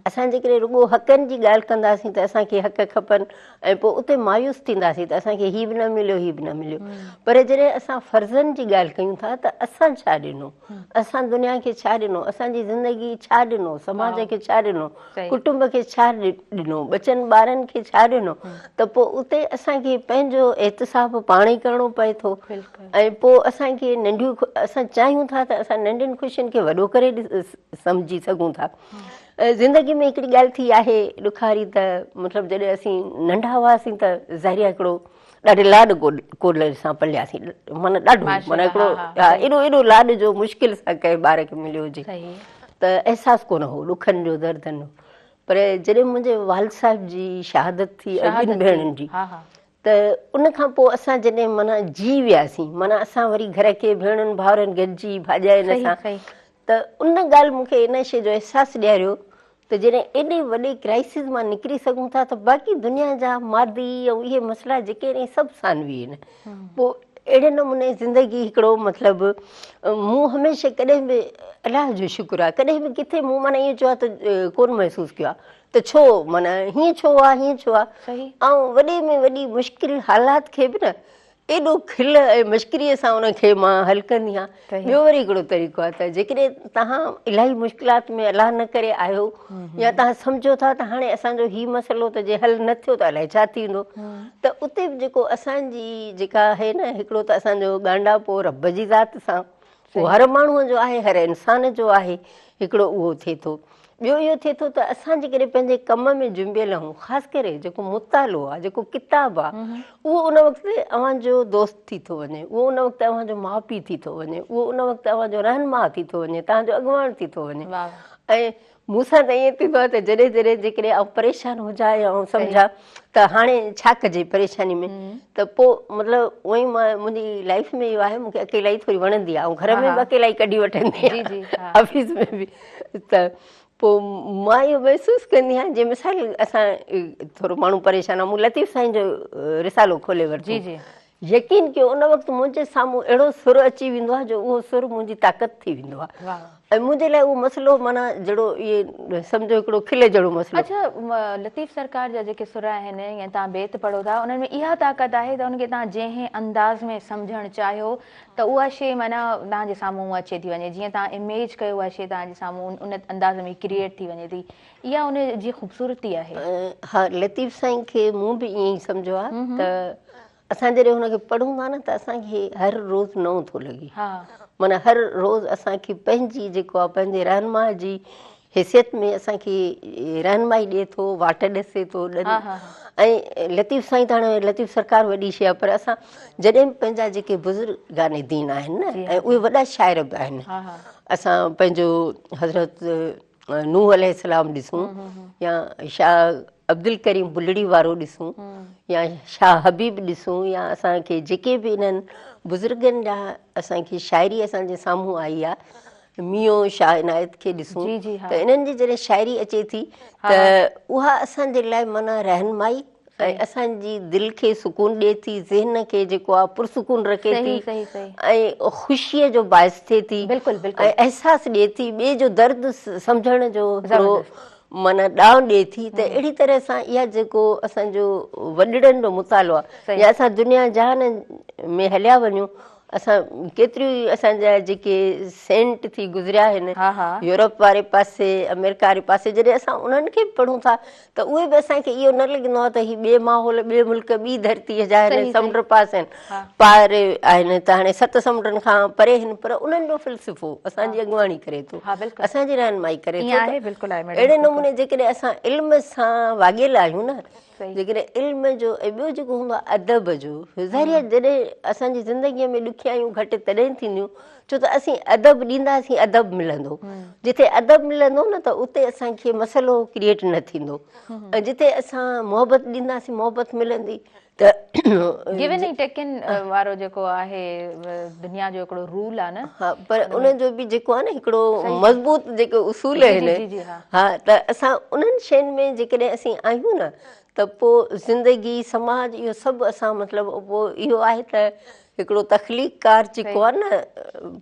असां जेकॾहिं रुॻो हक़नि जी ॻाल्हि कंदासीं त असांखे हक़ खपनि ऐं पोइ उते मायूस थींदासीं त असांखे हीअ बि न मिलियो, हीअ बि न मिलियो। पर जॾहिं असां फ़र्ज़नि जी ॻाल्हि कयूं था त असां छा ॾिनो, असां दुनिया खे छा ॾिनो, असांजी ज़िंदगी छा ॾिनो, समाज खे छा ॾिनो, कुटुंब खे छा ॾिनो, ॿचनि ॿारनि खे छा ॾिनो, त पोइ उते असांखे पंहिंजो एहतिसाब पाण ई करिणो पए थो। ऐं पोइ असांखे नंढियूं असां चाहियूं था त असां नंढियुनि ख़ुशियुनि खे वॾो करे सम्झी सघूं था। ज़िंदगी में हिकिड़ी ॻाल्हि थी आहे ॾुखारी त मतिलबु जॾहिं असीं नंढा हुआसीं त ज़ाहिर हिकिड़ो ॾाढे लाॾ कोॾ सां पलियासीं, माना ॾाढो माना हिकिड़ो एॾो एॾो लाॾ जो मुश्किल सां कंहिं ॿार खे मिलियो हुजे त अहसासु कोन हो ॾुखनि जो दर्दनि जो। पर जॾहिं मुंहिंजे वाल साहिब जी शहादत थी ॿिनि भेणुनि जी त उन खां पोइ असां जॾहिं माना जी वियासीं, माना असां वरी घर खे भेणुनि भाउरनि गॾिजी भाॼाए हिन सां, त उन ॻाल्हि मूंखे इन शइ जो अहसासु ॾियारियो त जॾहिं एॾे वॾे क्राइसिस मां निकिरी सघूं था त बाक़ी दुनिया जा मादी ऐं इहे मसइला जेके आहिनि सभु सानवी आहिनि। पोइ अहिड़े नमूने ज़िंदगी हिकिड़ो मतिलबु मूं हमेशह कॾहिं बि अलाह जो शुक्र आहे कॾहिं बि किथे मूं माना ईअं चयो आहे त कोन महसूसु कयो आहे त छो माना हीअं छो आहे हीअं छो आहे। ऐं वॾे में वॾी मुश्किल हालात खे बि न एॾो खिल ऐं मश्करीअ सां उनखे मां हल कंदी आहियां। ॿियो वरी हिकिड़ो तरीक़ो आहे त जेकॾहिं तव्हां इलाही मुश्किलात में अलाह न करे आहियो या तव्हां सम्झो था त हाणे असांजो हीउ मसइलो त जे हल न थियो त अलाए छा थींदो, त उते बि जेको असांजी जेका आहे न हिकिड़ो त असांजो ॻांढापो रब जी ज़ात सां उहो हर माण्हूअ जो आहे, हर इंसान जो आहे, हिकिड़ो उहो थिए थो। ॿियो इहो थिए थो त असां जेकॾहिं पंहिंजे कम में जुंबियल आहियूं, ख़ासि करे जेको मुतालो आहे जेको किताबु आहे उहो उन वक़्तु अव्हांजो दोस्त थी थो वञे, उहो उन वक़्तु अव्हांजो माउ पीउ थी थो वञे, उहो उन वक़्तु अव्हांजो रहनुमा थी थो वञे, तव्हांजो अॻुवान थी थो वञे। ऐं मूंसां त ईअं थींदो आहे त जॾहिं जॾहिं जेकॾहिं आउं परेशान हुजां या सम्झां त हाणे छा कजे परेशानी में, त पोइ मतिलबु उअं ई मां मुंहिंजी लाइफ में इहो आहे मूंखे अकेलाई थोरी वणंदी आहे ऐं घर में बि अकेलाई कढी वठंदी आहियां, ऑफिस में बि। त पोइ मां इहो महसूसु कंदी आहियां जे मिसाल असां थोरो माण्हू परेशान आहे, मूं लतीफ़ साईं जो रिसालो खोले वरितो, यकीन कयो उन वक़्तु मुंहिंजे साम्हूं अहिड़ो सुर अची वेंदो आहे जो उहो सुर मुंहिंजी ताक़त थी वेंदो आहे। ऐं मुंहिंजे लाइ उहो मसइलो माना जहिड़ो इहे सम्झो हिकिड़ो खिले जहिड़ो मसइलो। अच्छा, लतीफ़ सरकार जा जेके सुर आहिनि या तव्हां बेत पढ़ो था उन्हनि में इहा ताक़त आहे त उनखे तव्हां जंहिं अंदाज़ में सम्झणु चाहियो त उहा शइ माना तव्हांजे साम्हूं अचे थी वञे, जीअं तव्हां इमेज कयो उहा शइ तव्हांजे साम्हूं उन अंदाज़ में क्रिएट थी वञे थी, इहा उन जी ख़ूबसूरती आहे। हा, लतीफ़ साईं खे मूं बि ईअं ई सम्झो आहे त असां जॾहिं हुनखे पढ़ूं था न त असांखे हर रोज़ु नओं थो लॻे, माना हर रोज़ु असांखे पंहिंजी जेको आहे पंहिंजे रहनुमा जी हैसियत में असांखे रहनुमाई ॾिए थो, वाट ॾसे थो ऐं लतीफ़ साईं त हाणे लतीफ़ सरकार वॾी शइ आहे, पर असां जॾहिं पंहिंजा जेके बुज़ुर्गाने दीन आहिनि न ऐं उहे वॾा शाइर बि आहिनि, असां पंहिंजो हज़रत नूह अलैहिस्सलाम ॾिसूं या शाह अब्दुल करीम बुलड़ी वारो ॾिसूं या शाह हबीब ॾिसूं या असांखे जेके बि इन्हनि बुज़ुर्गनि जा असांखे शाइरी असांजे साम्हूं आई आहे, मियो शाह इनायत खे ॾिसूं त इन्हनि जी जॾहिं शाइरी अचे थी त उहा असांजे लाइ माना रहनुमाई ऐं असांजी दिलि खे सुकून ॾिए थी, ज़हन खे जेको आहे पुरसुकून रखे थी ऐं ख़ुशीअ जो बाहिस थिए थी ऐं अहसासु ॾिए थी, ॿिए जो दर्द सम्झण जो हिकिड़ो माना ॾांहुं ॾिए थी। त अहिड़ी तरह सां इहा जेको असांजो वॾड़नि जो मुतालो आहे या असां दुनिया जहान में हलिया वञूं, असां केतिरियूं असांजा जेके सेंट थी गुज़रिया आहिनि यूरोप वारे पासे अमेरिका वारे पासे, जॾहिं असां उन्हनि खे बि पढ़ूं था त उहे बि असांखे इहो न लॻंदो आहे त हीअ ॿिए माहौल ॿिए मुल्क ॿी धरतीअ जा आहिनि, समुंड पास आहिनि, पार आहिनि त हाणे 7 समुंडनि खां परे आहिनि, पर उन्हनि जो फ़िलसफ़ो असांजी अॻुवाणी करे थो, असांजी रहनुमाई करे थो। अहिड़े नमूने जेकॾहिं असां इल्म सां वाॻियल आहियूं न, जेकॾहिं इल्म जो ऐं ॿियो जेको हूंदो आहे अदब जो, ज़ाहिर जॾहिं असांजी ज़िंदगीअ में ॾुखियायूं घटि तॾहिं थींदियूं छो त असीं अदब ॾींदासीं अदब मिलंदो, जिथे अदब मिलंदो न त उते असांखे मसइलो क्रिएट न थींदो, ऐं जिथे असां मोहबत ॾींदासीं मोहबत मिलंदी त गिवन एंड टेकन वारो जेको आहे दुनिया जो हिकिड़ो रूल आहे न। हा, पर उनजो बि जेको आहे न हिकिड़ो मज़बूत जेके उसूल आहिनि, हा, त असां उन्हनि शयुनि में जेकॾहिं असीं आहियूं न त पोइ ज़िंदगी समाज इहो सभु असां मतिलबु पोइ इहो आहे त हिकिड़ो तख़लीक़कार जेको आहे न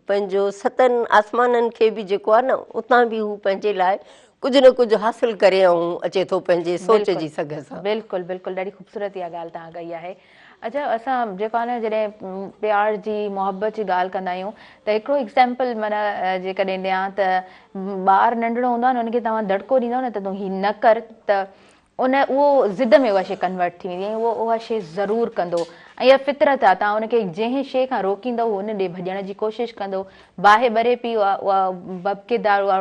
पंहिंजो 7 आसमाननि खे बि जेको आहे न उतां बि हू पंहिंजे लाइ कुझु न कुझु हासिलु करे ऐं अचे थो पंहिंजे सोच जी सघ सां। बिल्कुलु बिल्कुलु, ॾाढी ख़ूबसूरत इहा ॻाल्हि तव्हां कई आहे। अच्छा, असां जेको आहे न जॾहिं प्यार जी मोहबत जी ॻाल्हि कंदा आहियूं त हिकिड़ो एग्ज़ाम्पल माना जेकॾहिं ॾियां त ॿारु नंढिड़ो हूंदो आहे न, हुनखे तव्हां दड़को ॾींदव न त तूं हीअ न कर त उन उहो ज़िद में उहा शइ कन्वर्ट थी वेंदी, ऐं उहा शइ ज़रूरु कंदो। ऐं इहा फितरत आहे, तव्हां हुनखे जंहिं शइ खां रोकींदव हुन ॾे भॼण जी कोशिशि कंदो। बाहि ॿरे पई उहा बबकेदार उहा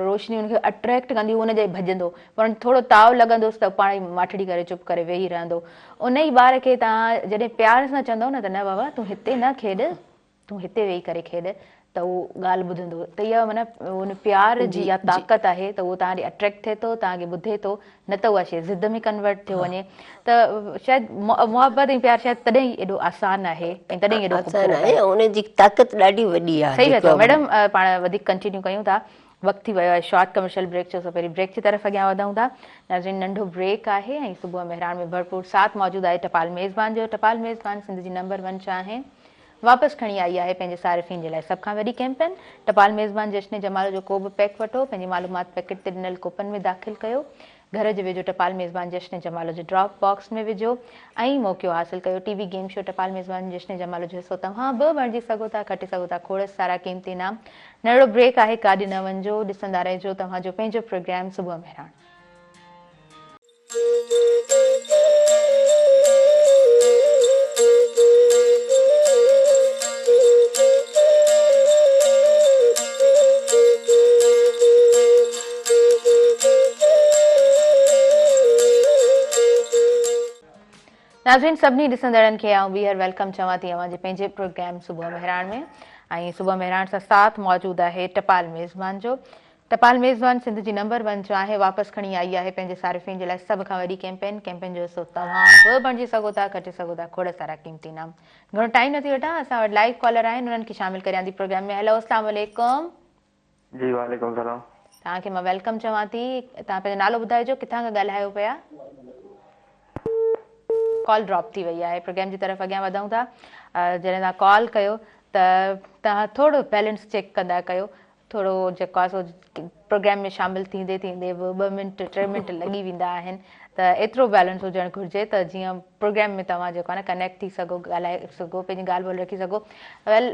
रोशनी हुनखे अट्रैक्ट कंदी, हुन जे भॼंदो, पर थोरो ताव लॻंदोसि त पाण ई माठड़ी करे चुप करे वेही रहंदो। उन ई ॿार खे तव्हां जॾहिं प्यार सां चवंदव न त न बाबा तूं हिते न खेॾ, तूं हिते वेही करे खेॾ, त उहो ॻाल्हि ॿुधंदो। त इहा माना उन प्यार जी इहा ताक़त आहे त उहो तव्हां ॾे अट्रैक्ट थिए थो, तव्हांखे ॿुधे थो, न त उहा शइ ज़िद में कन्वर्ट थियो वञे। त शायदि मुहबत ऐं प्यार शायदि तॾहिं ई एॾो आसान आहे ऐं तॾहिं ई एॾो ख़ूबसूरत आहे। उनजी ताक़त ॾाढी वॾी आहे। सही था चओ मैडम। पाण वधीक कंटिन्यू कयूं था, वक़्तु थी वियो आहे शॉर्ट कमर्शियल ब्रेक जो, पहिरीं ब्रेक जी तरफ़ अॻियां वधूं था। नाज़रीन, नंढो ब्रेक आहे ऐं सुबुह मेहरान में भरपूर साथ मौजूदु आहे टपाल मेज़बान जो। टपाल मेज़बान सिंध जी नंबर 1 चाहे वापसि खणी आई आहे पंहिंजे सारिफ़ीन जे लाइ सभ खां वॾी कैंपेन। टपाल मेज़बान जश्न जमाल जो को बि पैक वठो, पंहिंजी मालूमात पैकेट ते ॾिनल कूपन में दाख़िल कयो, घर जे वेझो टपाल मेज़बान जश्न जमाल जो ड्रॉप बॉक्स में विझो ऐं मौक़ो हासिलु कयो। टीवी गेम शो टपाल मेज़बान जश्न जमाल जो हिसो तव्हां बि बणिजी सघो था, खटे सघो था खोड़ सारा क़ीमती इनाम। नंढड़ो ब्रेक आहे, काॾे न वञिजो, ॾिसंदा रहिजो तव्हांजो पंहिंजो प्रोग्राम सुबुह मेहरान। नाज़रीन, सभिनी ॾिसंदड़नि खे आउं ॿीहर वेलकम चवां थी अव्हांजे पंहिंजे प्रोग्राम सुबुह मेहरान में। ऐं सुबुह मेहरान सां साथ मौजूदु आहे टपाल मेज़बान जो। टपाल मेज़बान सिंध जी नंबर 1 जो आहे, वापसि खणी आई आहे पंहिंजे सारिफ़ीन जे लाइ सभ खां वॾी कैंपेन। कैंपेन जो हिसो तव्हां बि बणिजी सघो था, खटे सघो था खोड़ सारा क़ीमती इनाम। घणो टाइम नथी वठां, असां वटि लाइव कॉलर आहिनि, उन्हनि खे शामिल करियां थी प्रोग्राम में। हेलो, अस्सलाम वालेकुम। जी वालेकुम सलाम। तव्हांखे मां वेलकम चवां थी। तव्हां पंहिंजो नालो ॿुधाइजो, किथां खां ॻाल्हायो पिया? कॉल ड्रॉप थी वई आहे। प्रोग्राम जी तरफ़ अॻियां वधूं था। जॾहिं तव्हां कॉल कयो त तव्हां थोरो बैलेंस चेक कंदा कयो, थोरो जेको आहे सो प्रोग्राम में शामिलु थींदे थींदे बि 2 मिंट 3 मिंट लॻी वेंदा आहिनि, त एतिरो बैलेंस हुजणु घुरिजे त जीअं प्रोग्राम में तव्हां जेको आहे न कनेक्ट थी सघो, ॻाल्हाए सघो, पंहिंजी ॻाल्हि ॿोल रखी सघो। वेल,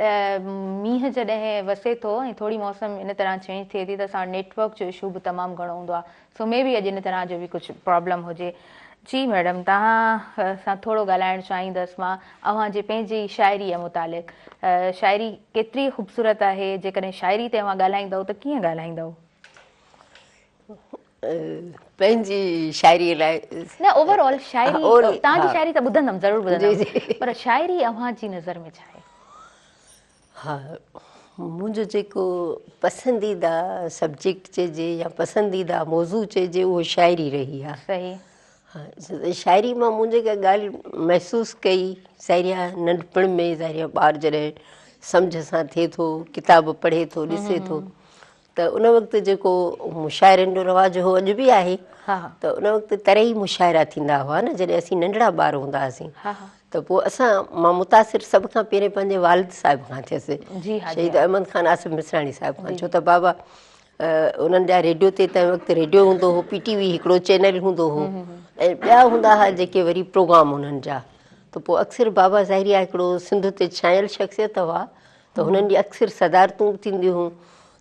मींहुं जॾहिं वसे थो ऐं थोरी मौसम इन तरह चेंज थिए थी त असां नेटवर्क जो इशू बि तमामु घणो हूंदो आहे, सो मे बि अॼु इन तरह जो बि कुझु प्रॉब्लम हुजे। जी मैडम, तव्हां सां थोरो ॻाल्हाइणु चाहींदसि मां अव्हांजे पंहिंजी शाइरी जे मुतालिक़। शाइरी केतिरी ख़ूबसूरत आहे, जेकॾहिं शाइरी ते तव्हां ॻाल्हाईंदव त कीअं ॻाल्हाईंदव? पंहिंजी शाइरीअ लाइ न, ओवरऑल शाइरी, तव्हांजी शाइरी त ॿुधंदमि, ज़रूरु ॿुधंदमि, पर शाइरी अव्हांजी नज़र में छा आहे? हा, मुंहिंजो जेको पसंदीदा सब्जेक्ट चइजे या पसंदीदा मौज़ू चइजे उहो शाइरी रही आहे। सही। हा, शाइरी मां मुंहिंजे का ॻाल्हि महसूसु कई साहिरिया नंढपण में। साहिरिया ॿार जॾहिं सम्झ सां थिए थो, किताब पढ़े थो, ॾिसे थो, त उन वक़्तु जेको मुशाइरनि जो रवाजु हो, अॼु बि आहे, त उन वक़्तु तरह ई मुशाइरा थींदा हुआ न जॾहिं असीं नंढड़ा ॿार हूंदा हुआसीं। त पोइ मां मुतासिर सभ खां पहिरें पंहिंजे वालिद साहिब खां थियसि, शहीद अहमद ख़ान आसिफ मिसराणी साहिब खां। छो त बाबा उन्हनि जा रेडियो ते तंहिं वक़्तु रेडियो हूंदो हो, PTV हिकिड़ो चैनल हूंदो हो, ऐं ॿिया हूंदा हुआ जेके वरी प्रोग्राम उन्हनि जा। त पोइ अक्सर बाबा ज़ाहिरिया हिकिड़ो सिंध ते छायल शख़्सियत हुआ, त हुननि जी अक्सर सदारतूं थींदियूं हुयूं।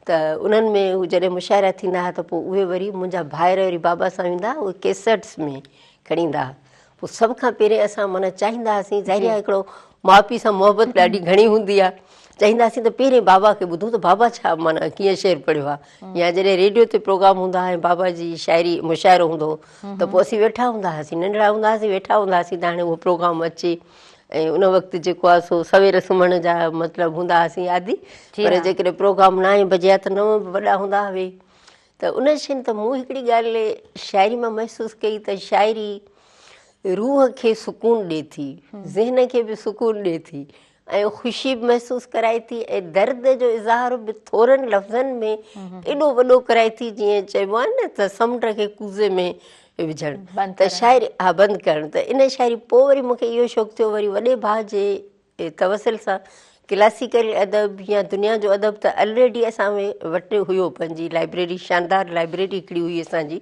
त उन्हनि में हू जॾहिं मुशाइरा थींदा हुआ त पोइ उहे वरी मुंहिंजा भाइर वरी बाबा सां वेंदा, उहे कैसेट्स में खणी ईंदा हुआ। पोइ सभ खां पहिरें असां माना चाहींदा हुआसीं, ज़ाहिरिया हिकिड़ो माउ पीउ सां मुहबत ॾाढी घणी हूंदी आहे, चाहींदासीं त पहिरें बाबा खे ॿुधूं त बाबा छा माना कीअं शेर पढ़ियो आहे। या जॾहिं रेडियो ते प्रोग्राम हूंदा हुआ ऐं बाबा जी शाइरी मुशाइरो हूंदो हो, त पोइ असीं वेठा हूंदा हुआसीं, नंढड़ा हूंदा हुआसीं, वेठा हूंदा हुआसीं त हाणे उहो प्रोग्राम अचे। ऐं उन वक़्तु जेको आहे सो सवेर सुम्हण जा मतिलबु हूंदा हुआसीं आदि, पर जेकॾहिं प्रोग्राम 9 बजे आहे त 9 बि वॾा हूंदा हुआ। त उन शइ त मूं हिकिड़ी ॻाल्हि शाइरी मां महसूसु कई त शाइरी रूह खे सुकून ॾिए थी, ज़हन खे बि सुकून ॾिए थी, ऐं ख़ुशी बि महसूसु कराए थी, ऐं दर्द जो इज़हार बि थोरनि लफ़्ज़नि में एॾो वॾो कराए थी, जीअं चइबो आहे न त समुंड खे कूज़े में विझणु, त शाइरी हा बंदि करणु। त इन शाइरी पोइ वरी मूंखे इहो शौक़ु थियो, वरी वॾे भाउ जे तवसल सां क्लासिकल अदब या दुनिया जो अदब त ऑलरेडी असां वटि हुयो, पंहिंजी लाइब्रेरी, शानदार लाइब्रेरी हिकिड़ी हुई असांजी।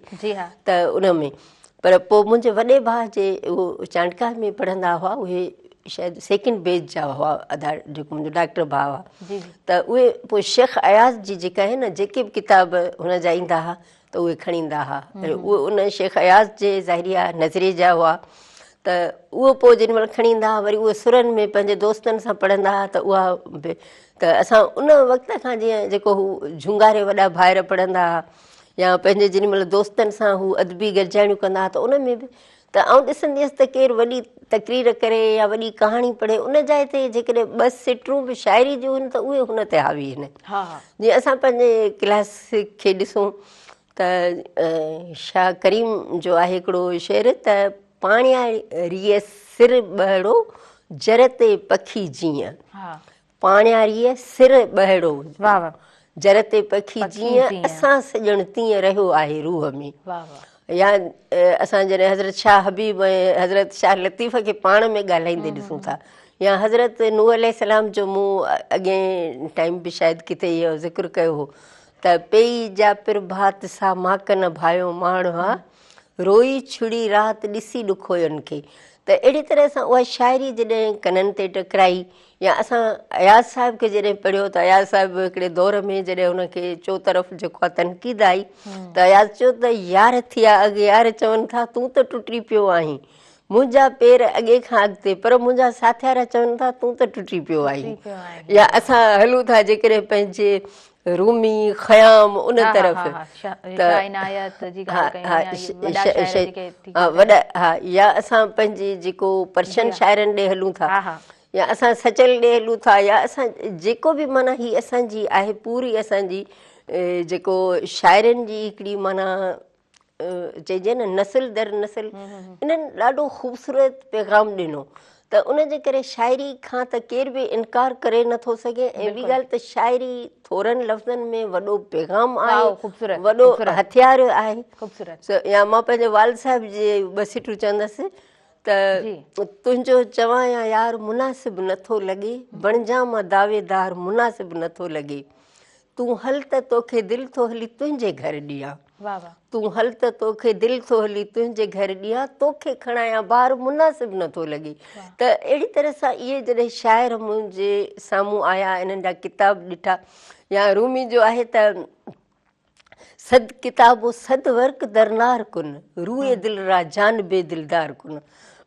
त उन में पर पोइ मुंहिंजे वॾे भाउ जे उहो चांडका में पढ़ंदा हुआ, उहे शायदि 2nd बैच जा हुआ, जेको मुंहिंजो डॉक्टर भाउ आहे, त उहे पोइ शेख अयाज़ जी जेका आहे न, जेके बि किताब हुन जा ईंदा हुआ, त उहे खणी ईंदा हुआ। उहे उन शेख अयाज़ जे ज़ाहिरिया नज़रिए जा हुआ त उहो पोइ जेॾी महिल खणी ईंदा हुआ वरी उहे सुरनि में पंहिंजे दोस्तनि सां पढ़ंदा हुआ त उहा त असां उन वक़्त खां जीअं जेको हू झुंगारे वॾा भाइर पढ़ंदा हुआ या पंहिंजे जेॾी महिल दोस्तनि सां हू अदबी गॾिजाणियूं कंदा हुआ त उन में बि त आउं ॾिसंदी हुअसि त केरु वॾी तकरीर करे या वॾी कहाणी पढ़े उन जाइ ते जेकॾहिं 2 सिटरूं बि शाइरी जूं आहिनि त उहे हुन ते हावी आहिनि। जीअं असां पंहिंजे क्लास खे ॾिसूं त शाह करीम जो आहे हिकिड़ो शेर त पाणियारीअ सिर ॿहड़ो जर ते पखी जीअं, पाणियारीअ सिर ॿहड़ो जर ते पखी जीअं असां सॼण तीअं रहियो आहे रूह में। या असां जॾहिं हज़रत शाह हबीब ऐं हज़रत शाह लतीफ़ खे पाण में ॻाल्हाईंदे ॾिसूं था या हज़रत नूह अलैहिस्सलाम जो मूं अॻे टाइम बि शायदि किथे इहो ज़िक्र कयो हो त पेई जा पिर भात सा माकन भायो माण्हू हा रोई छुड़ी राति ॾिसी ॾुखोयनि खे। त अहिड़ी तरह सां उहा शाइरी जॾहिं कननि ते टकराई या असां अयाज़ साहिब खे जॾहिं पढ़ियो त अयाज़ साहिब हिकिड़े दौर में जॾहिं हुनखे चोतरफ़ जेको आहे तनक़ीद आई त अयाज़ चयो त यार थिया अॻे यार चवनि था तूं त टुटी पियो आहीं, मुंहिंजा पेर अॻे खां अॻिते पर मुंहिंजा साथियारा चवनि था तूं त टुटी पियो आहीं। या असां हलूं था जेकॾहिं पंहिंजे रूमी ख़याम उन तरफ़ वॾा हा या असां पंहिंजे जेको पर्शियन शाइरनि ॾे हलूं था या असां सचल ॾे हलूं था या असां जेको बि माना ही असांजी आहे पूरी असांजी जेको शाइरनि जी हिकिड़ी माना चइजे न नसिल दर नसिल इन्हनि ॾाढो ख़ूबसूरत पैगाम ॾिनो त उनजे करे शाइरी खां त केर बि इनकार करे नथो सघे। ऐं ॿी ॻाल्हि त शाइरी थोरनि लफ़्ज़नि में वॾो पैगाम आहे, वॾो हथियार आहे। या मां पंहिंजे वाल साहिब जे 2 सिटूं चवंदसि त तुंहिंजो चवां या यार मुनासिबु नथो लॻे बणिजां मां दावेदार मुनासिबु नथो लॻे, तूं हल त तोखे दिलि थो हली तुंहिंजे घर ॾियां, तूं हल त तोखे दिलि थो हली तुंहिंजे घर ॾियां, तोखे खणायां ॿार मुनासिबु नथो लॻे। त अहिड़ी तरह सां इहे जॾहिं शाइर मुंहिंजे साम्हूं आया इन्हनि जा किताब ॾिठा या रूमी जो आहे त सद किताबो सद वर्क दरनार कुन रूए दिल रा जान बे दिलदार कुन।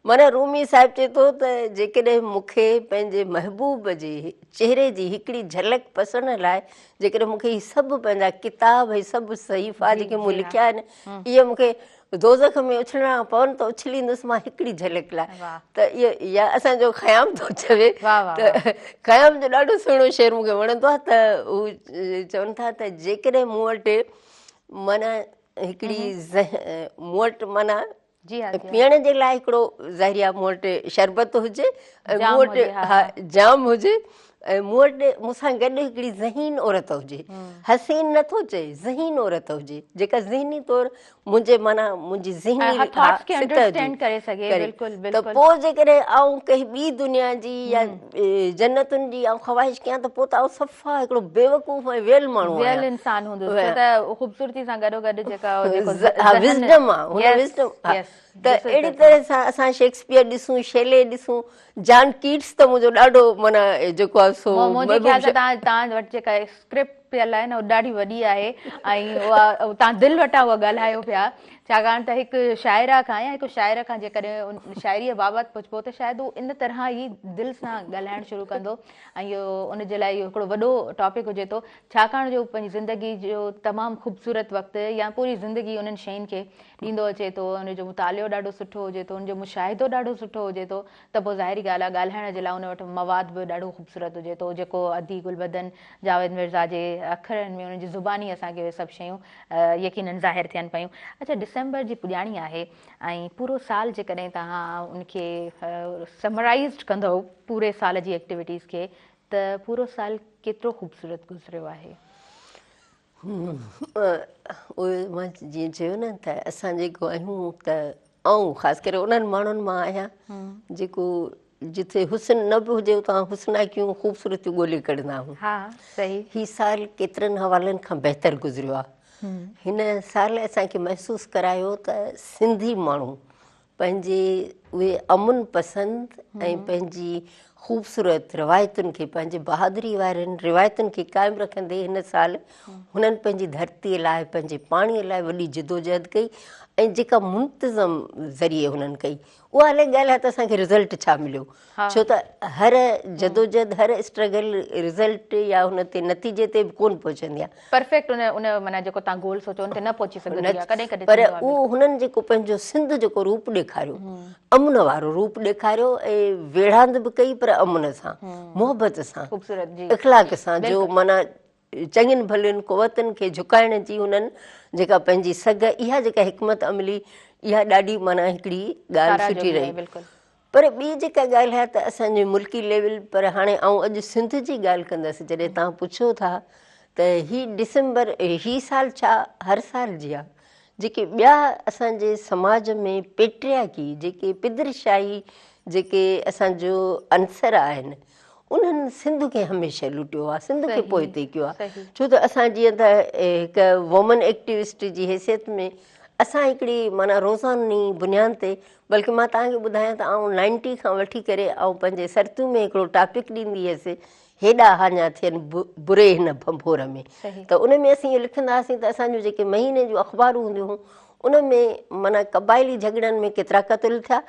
माना रूमी साहिबु चए थो त जेकॾहिं मूंखे पंहिंजे महबूब जे चहिरे जी हिकिड़ी झलक पसंदि लाइ जेकॾहिं मूंखे हीअ सभु पंहिंजा किताब हीअ सभु सहीफ़ा जेके मूं लिखिया आहिनि इहे मूंखे दोज़ख में उछलणा पवनि त उछलींदुसि मां हिकिड़ी झलक लाइ। त इहो या असांजो ख़याम थो चवे त ख़याम जो ॾाढो सुहिणो शेर मूंखे वणंदो आहे त हू चवनि था त जेकॾहिं मूं वटि माना हिकिड़ी मूं वटि माना पीअण जे लाइ हिकिड़ो ज़ाहिरिया मूं वटि शरबत हुजे ऐं मूं वटि हा जाम हुजे ऐं मूं वटि मूंसां गॾु हिकिड़ी ज़हीन औरत हुजे, हसीन नथो चए ज़हीन औरत हुजे जेका ज़हनी तौरु मुंहिंजे माना मुंहिंजी ज़हनी त पोइ जेकॾहिं आऊं कंहिं ॿी दुनिया जी या जन्नतुनि जी आऊं ख़्वाहिश कयां त पोइ त आऊं सफ़ा हिकिड़ो बेवकूफ़ ऐं वेल माण्हू त अहिड़ी तरह सां असां शेक्सपियर ॾिसूं शेले ॾिसूं जॉन कीट्स त मुंहिंजो ॾाढो माना जेको आहे सो तव्हां वटि जेका स्क्रिप्ट पियल आहे न उहा ॾाढी वॾी आहे ऐं उहा तव्हां दिलि वटां उहा ॻाल्हायो पिया छाकाणि त हिकु शाइरा खां या हिकु शाइर खां जेकॾहिं उन शाइरीअ बाबति पुछिबो त शायदि हू इन तरह ई दिलि सां ॻाल्हाइणु शुरू कंदो ऐं इहो उनजे लाइ इहो हिकिड़ो वॾो टॉपिक हुजे थो छाकाणि जो पंहिंजी ज़िंदगी जो तमामु ख़ूबसूरत वक़्तु या पूरी ज़िंदगी उन्हनि शयुनि खे ॾींदो अचे थो उनजो मुतालियो ॾाढो सुठो हुजे थो उनजो मुशाहिदो ॾाढो सुठो हुजे थो त पोइ ज़ाहिरी ॻाल्हि आहे ॻाल्हाइण जे लाइ उन वटि मवाद बि ॾाढो ख़ूबसूरत हुजे थो जेको अदी गुलबदन जावेद मिर्ज़ा जे अखरनि में उन्हनि जी ज़ुबानी असांखे उहे सभु शयूं यकीनन ज़ाहिर थियनि पियूं। अच्छा डिसेंबर जी पुॼाणी आहे ऐं पूरो साल जेकॾहिं तव्हां उनखे समराइज़ कंदव पूरे साल जी एक्टिविटीज़ खे त पूरो साल केतिरो ख़ूबसूरत गुज़रियो आहे? उहे मां जीअं चयो न त असां जेको आहियूं त ऐं ख़ासि करे उन्हनि माण्हुनि मां आहियां जेको जिथे हुस्न न बि हुजे उतां हुस्नाकियूं ख़ूबसूरतियूं ॻोल्हे कढंदा आहियूं। हीउ साल केतिरनि हवालनि खां बहितर गुज़रियो आहे। हिन साल असांखे महसूसु करायो त सिंधी माण्हू पंहिंजे उहे अमुन पसंद ऐं पंहिंजी ख़ूबसूरत रिवायतुनि खे, पंहिंजे बहादुरी वारनि रिवायतुनि खे क़ाइमु रखंदे हिन साल हुननि पंहिंजी धरतीअ लाइ, पंहिंजे पाणीअ लाइ वॾी जिदोजहद कई ऐं जेका मुंतज़म ज़रिए हुननि कई, उहा अलाए ॻाल्हि आहे त असांखे रिज़ल्ट छा मिलियो। छो त हर जदोजहद, हर स्ट्रगल रिज़ल्ट या हुन ते नतीजे ते बि कोन पहुचंदी आहे। परफेक्ट उन माना जेको तव्हां गोल सोचो उन ते न पहुची सघंदी आहे कॾहिं कॾहिं। पर उहो हुननि जेको पंहिंजो सिंध जेको रूप ॾेखारियो, अमुन वारो रूप ॾेखारियो ऐं वेढ़ांद बि कई पर अमुन सां, मोहबत सां, इख़लाक़ सां, जो माना चङियुनि भलियुनि क़ुवतुनि खे झुकाइण जी हुननि जेका पंहिंजी सघ, इहा जेका हिकमत अमली, इहा ॾाढी माना हिकिड़ी ॻाल्हि सुठी रही। पर ॿी जेका ॻाल्हि आहे त असांजे मुल्की लेवल, पर हाणे आउं अॼु सिंध जी ॻाल्हि कंदसि। जॾहिं तव्हां पुछो था त हीउ डिसेंबर, हीउ साल छा हर साल जी आहे, जेके ॿिया असांजे समाज में पेट्रियाकी, जेके पिदरशाही जेके असांजो अंसर आहिनि, उन्हनि सिंध खे हमेशह लुटियो आहे, सिंध खे पोइते कयो आहे। छो त असां जीअं त हिकु वुमन एक्टिविस्ट जी हैसियत में असां हिकिड़ी माना रोज़ानी बुनियाद ते, बल्कि मां तव्हांखे ॿुधायां त आउं 90 खां वठी करे ऐं पंहिंजे सरतू में हिकिड़ो टॉपिक ॾींदी हुअसि, हेॾा हाञा थियनि बुरे हिन भंभोर में। त उन में असीं इहो लिखंदा हुआसीं त असांजो जेके महीने जूं अख़बारूं हूंदियूं हुयूं, उन में माना क़बाइली झगड़नि में केतिरा क़तल थिया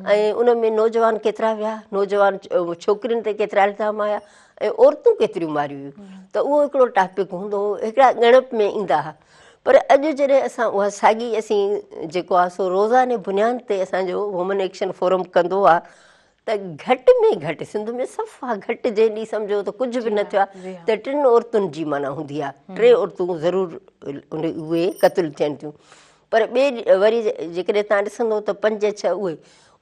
ऐं उन में नौजवान केतिरा विया, नौजवान छोकिरियुनि ते केतिरा इल्ज़ाम आया ऐं औरतूं केतिरियूं मारियूं हुयूं। त उहो हिकिड़ो टॉपिक हूंदो हुओ, हिकिड़ा ॻणप में ईंदा हुआ। पर अॼु जॾहिं असां उहा साॻी असीं जेको आहे सो रोज़ाने बुनियाद ते असांजो वुमन एक्शन फोरम कंदो आहे, त घटि में घटि सिंध में सफ़ा घटि, जंहिं ॾींहुं सम्झो त कुझु बि न थियो आहे त 3 औरतुनि जी माना हूंदी आहे, 3 औरतूं ज़रूरु उहे क़तलु थियनि थियूं। पर ॿिए वरी जेकॾहिं तव्हां ॾिसंदो त 5-6 उहे।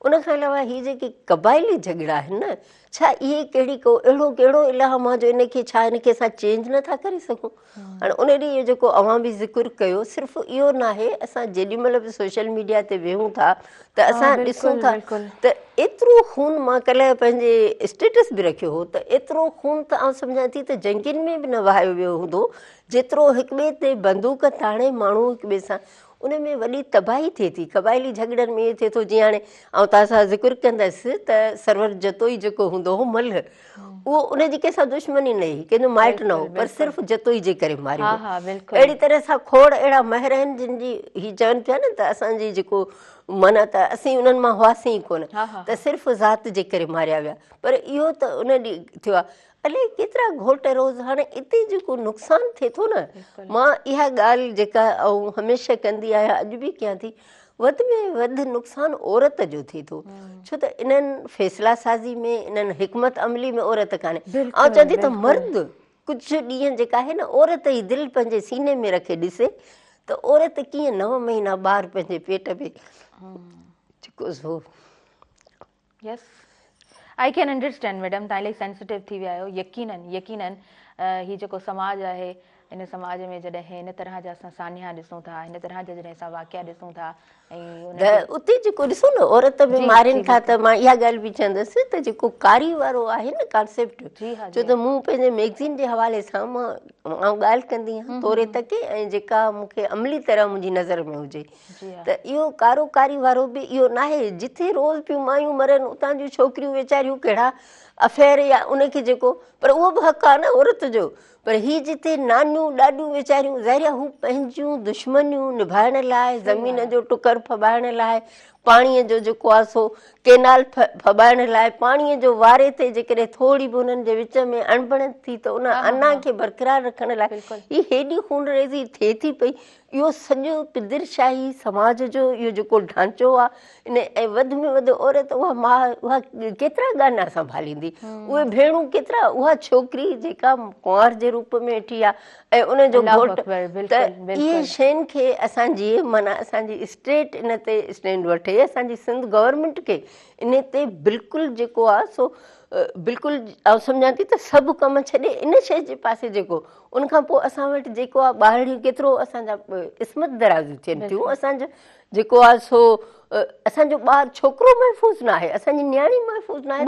उनखां अलावा हीअ जेके क़बाइली झगड़ा आहिनि न, छा इहे कहिड़ी को अहिड़ो कहिड़ो इलाहम आहे जो इनखे छा इनखे असां चेंज नथा करे सघूं? हाणे उन ॾींहुं इहो जेको अवां बि ज़िक्र कयो, सिर्फ़ु इहो न आहे, असां जेॾीमहिल बि सोशल मीडिया ते वेहूं था त असां ॾिसूं था त एतिरो खून, मां कल्ह पंहिंजे स्टेटस बि रखियो हो त एतिरो खून त आउं सम्झां थी त जंगियुनि में बि न वहायो वियो हूंदो, जेतिरो हिक ॿिए ते बंदूक ताणे माण्हू हिक ॿिए सां, उन में वॾी तबाही थिए थी। क़बाइली झगड़नि में इहो थिए थो, जीअं हाणे ऐं तव्हां सां ज़िक्र कंदसि त सरवर जतोई जेको हूंदो हो मल्ह, उहो उनजी कंहिंसां दुश्मनी न हुई, कंहिंजो माइट न हो, पर सिर्फ़ु जतोई जे करे मारियो। अहिड़ी तरह सां खोड़ अहिड़ा महर आहिनि जिन जी हीअ चवनि पिया न त असांजी जेको माना त असीं उन्हनि मां हुआसीं कोन, त सिर्फ़ु ज़ात जे करे मारिया विया। पर इहो त उन ॾींहुं थियो आहे। अलाए केतिरा घोट रोज़, हाणे इते जेको नुक़सानु थिए थो न, मां इहा ॻाल्हि जेका ऐं हमेशह कंदी आहियां, अॼु बि कयां थी, वधि में वधि नुक़सानु औरत जो थिए थो। छो त इन्हनि फ़ैसिला साज़ी में, इन्हनि हिकमत अमली में औरत कान्हे। ऐं चवां थी त मर्द कुझु ॾींहं जेका आहे न, औरत जी दिलि पंहिंजे सीने में रखे ॾिसे त औरत कीअं 9 महीना ॿार पंहिंजे पेट में जेको सो। यस, आई कैन अंडरस्टैंड मैडम, तव्हां इलाही सेंसिटिव थी विया आहियो। यकीनन यकीनन हीउ जेको समाज आहे, इन समाज में जॾहिं हिन तरह जा असां सान्या ॾिसूं था, हिन तरह जा जॾहिं असां वाक़िया ॾिसूं था, ऐं उते जेको ॾिसो न औरत में मारनि था, त मां इहा ॻाल्हि बि चवंदसि त जेको कारी वारो आहे न कॉन्सेप्ट, छो त मूं पंहिंजे मैगज़ीन जे हवाले सां मां ॻाल्हि कंदी आहियां तौरे तके, ऐं जेका मूंखे अमली तरह मुंहिंजी नज़र में हुजे, त इहो कारोकारी वारो बि इहो न आहे। जिथे रोज़ पियूं मायूं मरनि, उतां जूं छोकिरियूं वीचारियूं कहिड़ा अफेयर या उनखे जेको, पर उहो बि हक़ आहे न औरत जो। पर हीअ जिते नानियूं ॾाॾियूं वीचारियूं, ज़ाहिर हू पंहिंजूं दुश्मनियूं निभाइण लाइ, ज़मीन जो टुकर फॿाइण लाइ, पाणीअ जो जेको आहे सो केनाल फॿाइण लाइ, पाणीअ जो वारे ते जेकॾहिं थोरी बि उन्हनि जे विच में अणबण थी त उन अना खे बरक़रार रखण लाइ हीअ हेॾी खूनरेज़ी थिए थी पई। इहो सॼो पिदरशाही समाज जो इहो जेको ढांचो आहे, इन ऐं वधि में वधि औरत उहा केतिरा गाना संभालींदी, उहे भेणूं केतिरा, उहा छोकिरी जेका कुंवार जे रूप में वेठी आहे ऐं उनजो घोट, त इहे शयुनि खे असांजी माना असांजी स्टेट इन ते स्टैंड वठे, असांजी सिंध गवर्नमेंट खे इन ते बिल्कुलु जेको आहे सो बिल्कुलु आउं सम्झां थी त सभु कम छॾे इन शइ जे पासे जेको, उनखां पोइ असां वटि जेको आहे ॿाहिरियूं केतिरो असांजा इस्मत दराज़ियूं थियनि थियूं। असांजो जेको आहे सो असांजो ॿारु छोकिरो महफ़ूज़ न आहे, असांजी न्याणी महफ़ूज़ न आहे,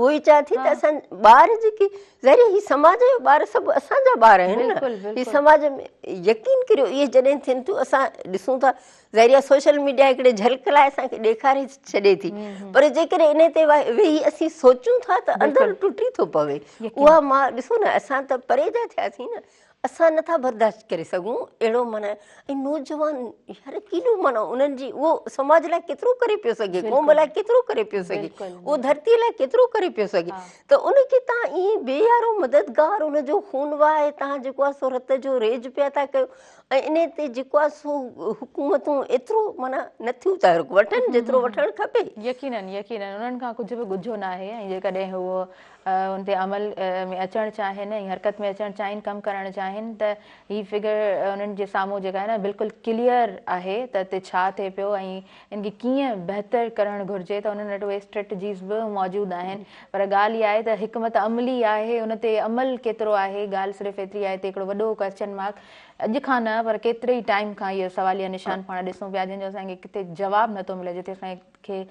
उहो ई चवां थी त असां ॿार जेके ज़रिए ही समाज जो ॿार सभु असांजा ॿार आहिनि न। ही समाज में यकीन करियो इहे जॾहिं थियनि थियूं असां ॾिसूं था ज़रिया सोशल मीडिया हिकिड़े झलक लाइ असांखे ॾेखारे छॾे थी, पर जेकॾहिं इन ते वेही असीं सोचूं था त अंदरि टुटी थो पवे। उहा मां ॾिसो न असां त परे जा थियासीं न, असां नथा बर्दाश्त करे सघूं अहिड़ो माना। ऐं नौजवान यार केॾो माना उन्हनि जी उहो समाज लाइ केतिरो करे पियो सघे, क़ौम लाइ केतिरो करे पियो सघे, उहो धरतीअ लाइ केतिरो करे पियो सघे। त उनखे तव्हां ईअं बेयारो मददगार उनजो खून वहाए तव्हां जेको आहे सो रत जो रेज पिया था कयो। ऐं इन ते जेको आहे सो हुकूमतूं एतिरो माना नथियूं था वठनि जेतिरो वठणु खपे। यकीनन यकीनन उन्हनि खां कुझु बि ॻुझो न आहे। ऐं जेकॾहिं उहो उन ते अमल में अचणु चाहिनि ऐं हरकत में अचणु चाहिनि, कमु करणु चाहिनि, त हीअ फिगर उन्हनि जे साम्हूं जेका आहे न बिल्कुलु क्लियर आहे त हिते छा थिए पियो ऐं इनखे कीअं बहितर करणु घुरिजे। त उन्हनि वटि उहे स्ट्रेटजीस बि मौजूदु आहिनि। पर ॻाल्हि इहा आहे त हिकमत अमली आहे, उन ते अमल केतिरो आहे, ॻाल्हि सिर्फ़ु एतिरी आहे। हिते हिकिड़ो वॾो क्वेश्चन मार्क अॼु खां न पर केतिरे ई टाइम खां इहो सवालिया निशान पाण ॾिसूं पिया जंहिंजो असांखे किथे जवाबु नथो मिले, जिते असांखे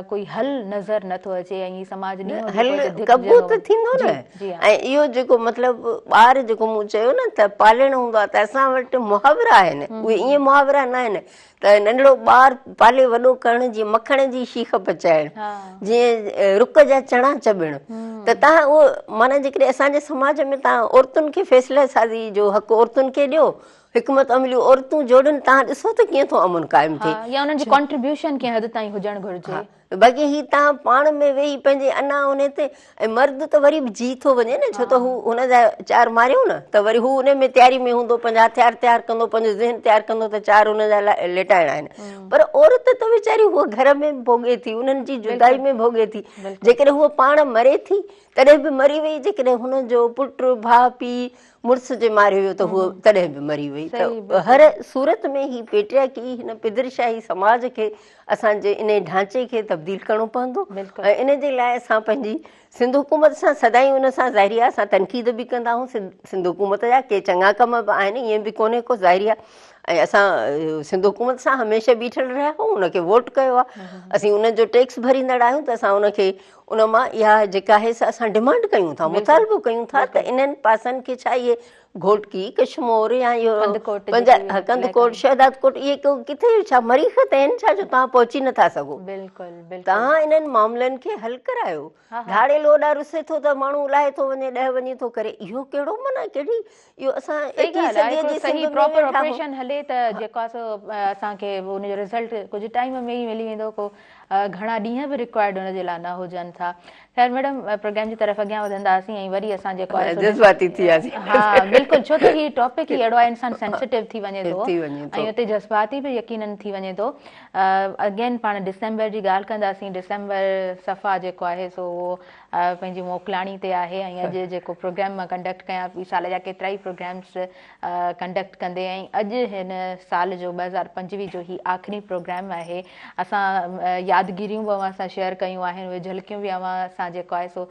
कोई हल नज़र नथो अचे। ऐं हीअ समाज कबो त थींदो न। ऐं इहो जेको मतिलबु ॿार जेको मूं चयो न त पालणु हूंदो आहे, त असां वटि मुहावरा आहिनि, उहे ईअं मुहावरा न आहिनि त नंढड़ो ॿारु पाले वॾो करणु जीअं मखण जी शीख पचाइणु, जीअं रुक जा चणा चॿणु। त तव्हां उहो माना जेकॾहिं असांजे समाज में तव्हां औरतुनि खे फ़ैसिला साज़ी जो हक़ औरतुनि खे ॾियो, हिकमत अमलियूं औरतूं जोड़नि, तव्हां ॾिसो त कीअं थो अमन क़ाइमु थिए या उन्हनि जी कॉन्ट्रीब्यूशन कंहिं हद ताईं हुजणु घुरिजे। बाक़ी ही तव्हां पाण में वेही पंहिंजे अञा उन ते, ऐं मर्द त वरी बि जी थो वञे न, छो त हू हुन जा चार मारियूं न त वरी हू उन में तयारी में हूंदो, पंहिंजा हथियार तयारु कंदो, पंहिंजो ज़हन तयारु कंदो त चार हुन जा लिटाइणा आहिनि। पर औरत त वीचारी उहा घर में भोॻे थी, उन्हनि जी जुदाई में भोॻे थी। जेकॾहिं हूअ पाण मरे थी तॾहिं बि मरी वई, जेकॾहिं हुनजो पुटु भाउ पीउ मुड़ुस जे मारे वियो त हूअ तॾहिं बि मरी वई। त हर सूरत में ही पेट्रियार्की, हिन पिदरशाही समाज खे असांजे इन ढांचे खे तब्दील करणो पवंदो। ऐं इन जे लाइ असां पंहिंजी सिंध हुकूमत सां सदाईं उन सां ज़ाहिरी आहे असां तनक़ीद बि कंदा आहियूं। सिंध हुकूमत जा के चङा कम बि आहिनि, ईअं बि कोन्हे को ज़ाहिरी आहे। ऐं असां सिंध हुकूमत सां हमेशह बीठल रहिया आहियूं, उनखे वोट कयो आहे, असीं उनजो टैक्स भरींदड़ आहियूं। त असां उनखे उन मां इहा जेका आहे असां डिमांड कयूं था, मुतालबो कयूं था त इन्हनि पासनि खे छा इहे घोटकी, कशमोर या इहो कंदकोट, शहदादकोट, इहे किथे छा मरीख़ त आहिनि छा जो तव्हां पहुची नथा सघो? तव्हां इन्हनि मामलनि खे हल करायो। धाड़े लोॾा रुसे थो त माण्हू उलाहे थो वञे, ॾह वञे थो करे, इहो कहिड़ो माना कहिड़ी इहो असां प्रॉपर ऑपरेशन हले त जेको आहे सो असांखे उनजो रिज़ल्ट कुझु टाइम में ई मिली वेंदो। को घणा ॾींहं बि रिक्वायर्ड हुनजे लाइ न हुजनि था। ख़ैर मैडम, प्रोग्राम जी तरफ़ अॻियां वधंदासीं ऐं वरी असां जेको आहे जज़्बाती थी वियासीं। हा बिल्कुलु, छो त हीउ टॉपिक ई अहिड़ो आहे, इंसानु सेंसिटिव थी वञे थो ऐं उते जज़्बाती बि यकीनन थी वञे थो। अगेन पाण डिसंबर जी ॻाल्हि कंदासीं। डिसंबर सफ़ा जेको आहे सो उहो पंहिंजी मोकिलाणी ते आहे। ऐं अॼु जेको प्रोग्राम मां कंडक्ट कयां पई, साल जा केतिरा ई प्रोग्राम्स कंडक्ट कंदे, ऐं अॼु हिन साल जो 2025 जो ही आख़िरी प्रोग्राम आहे। असां यादगिरियूं बि असां शेयर कयूं आहिनि, उहे झलकियूं बि असां जेको आहे सो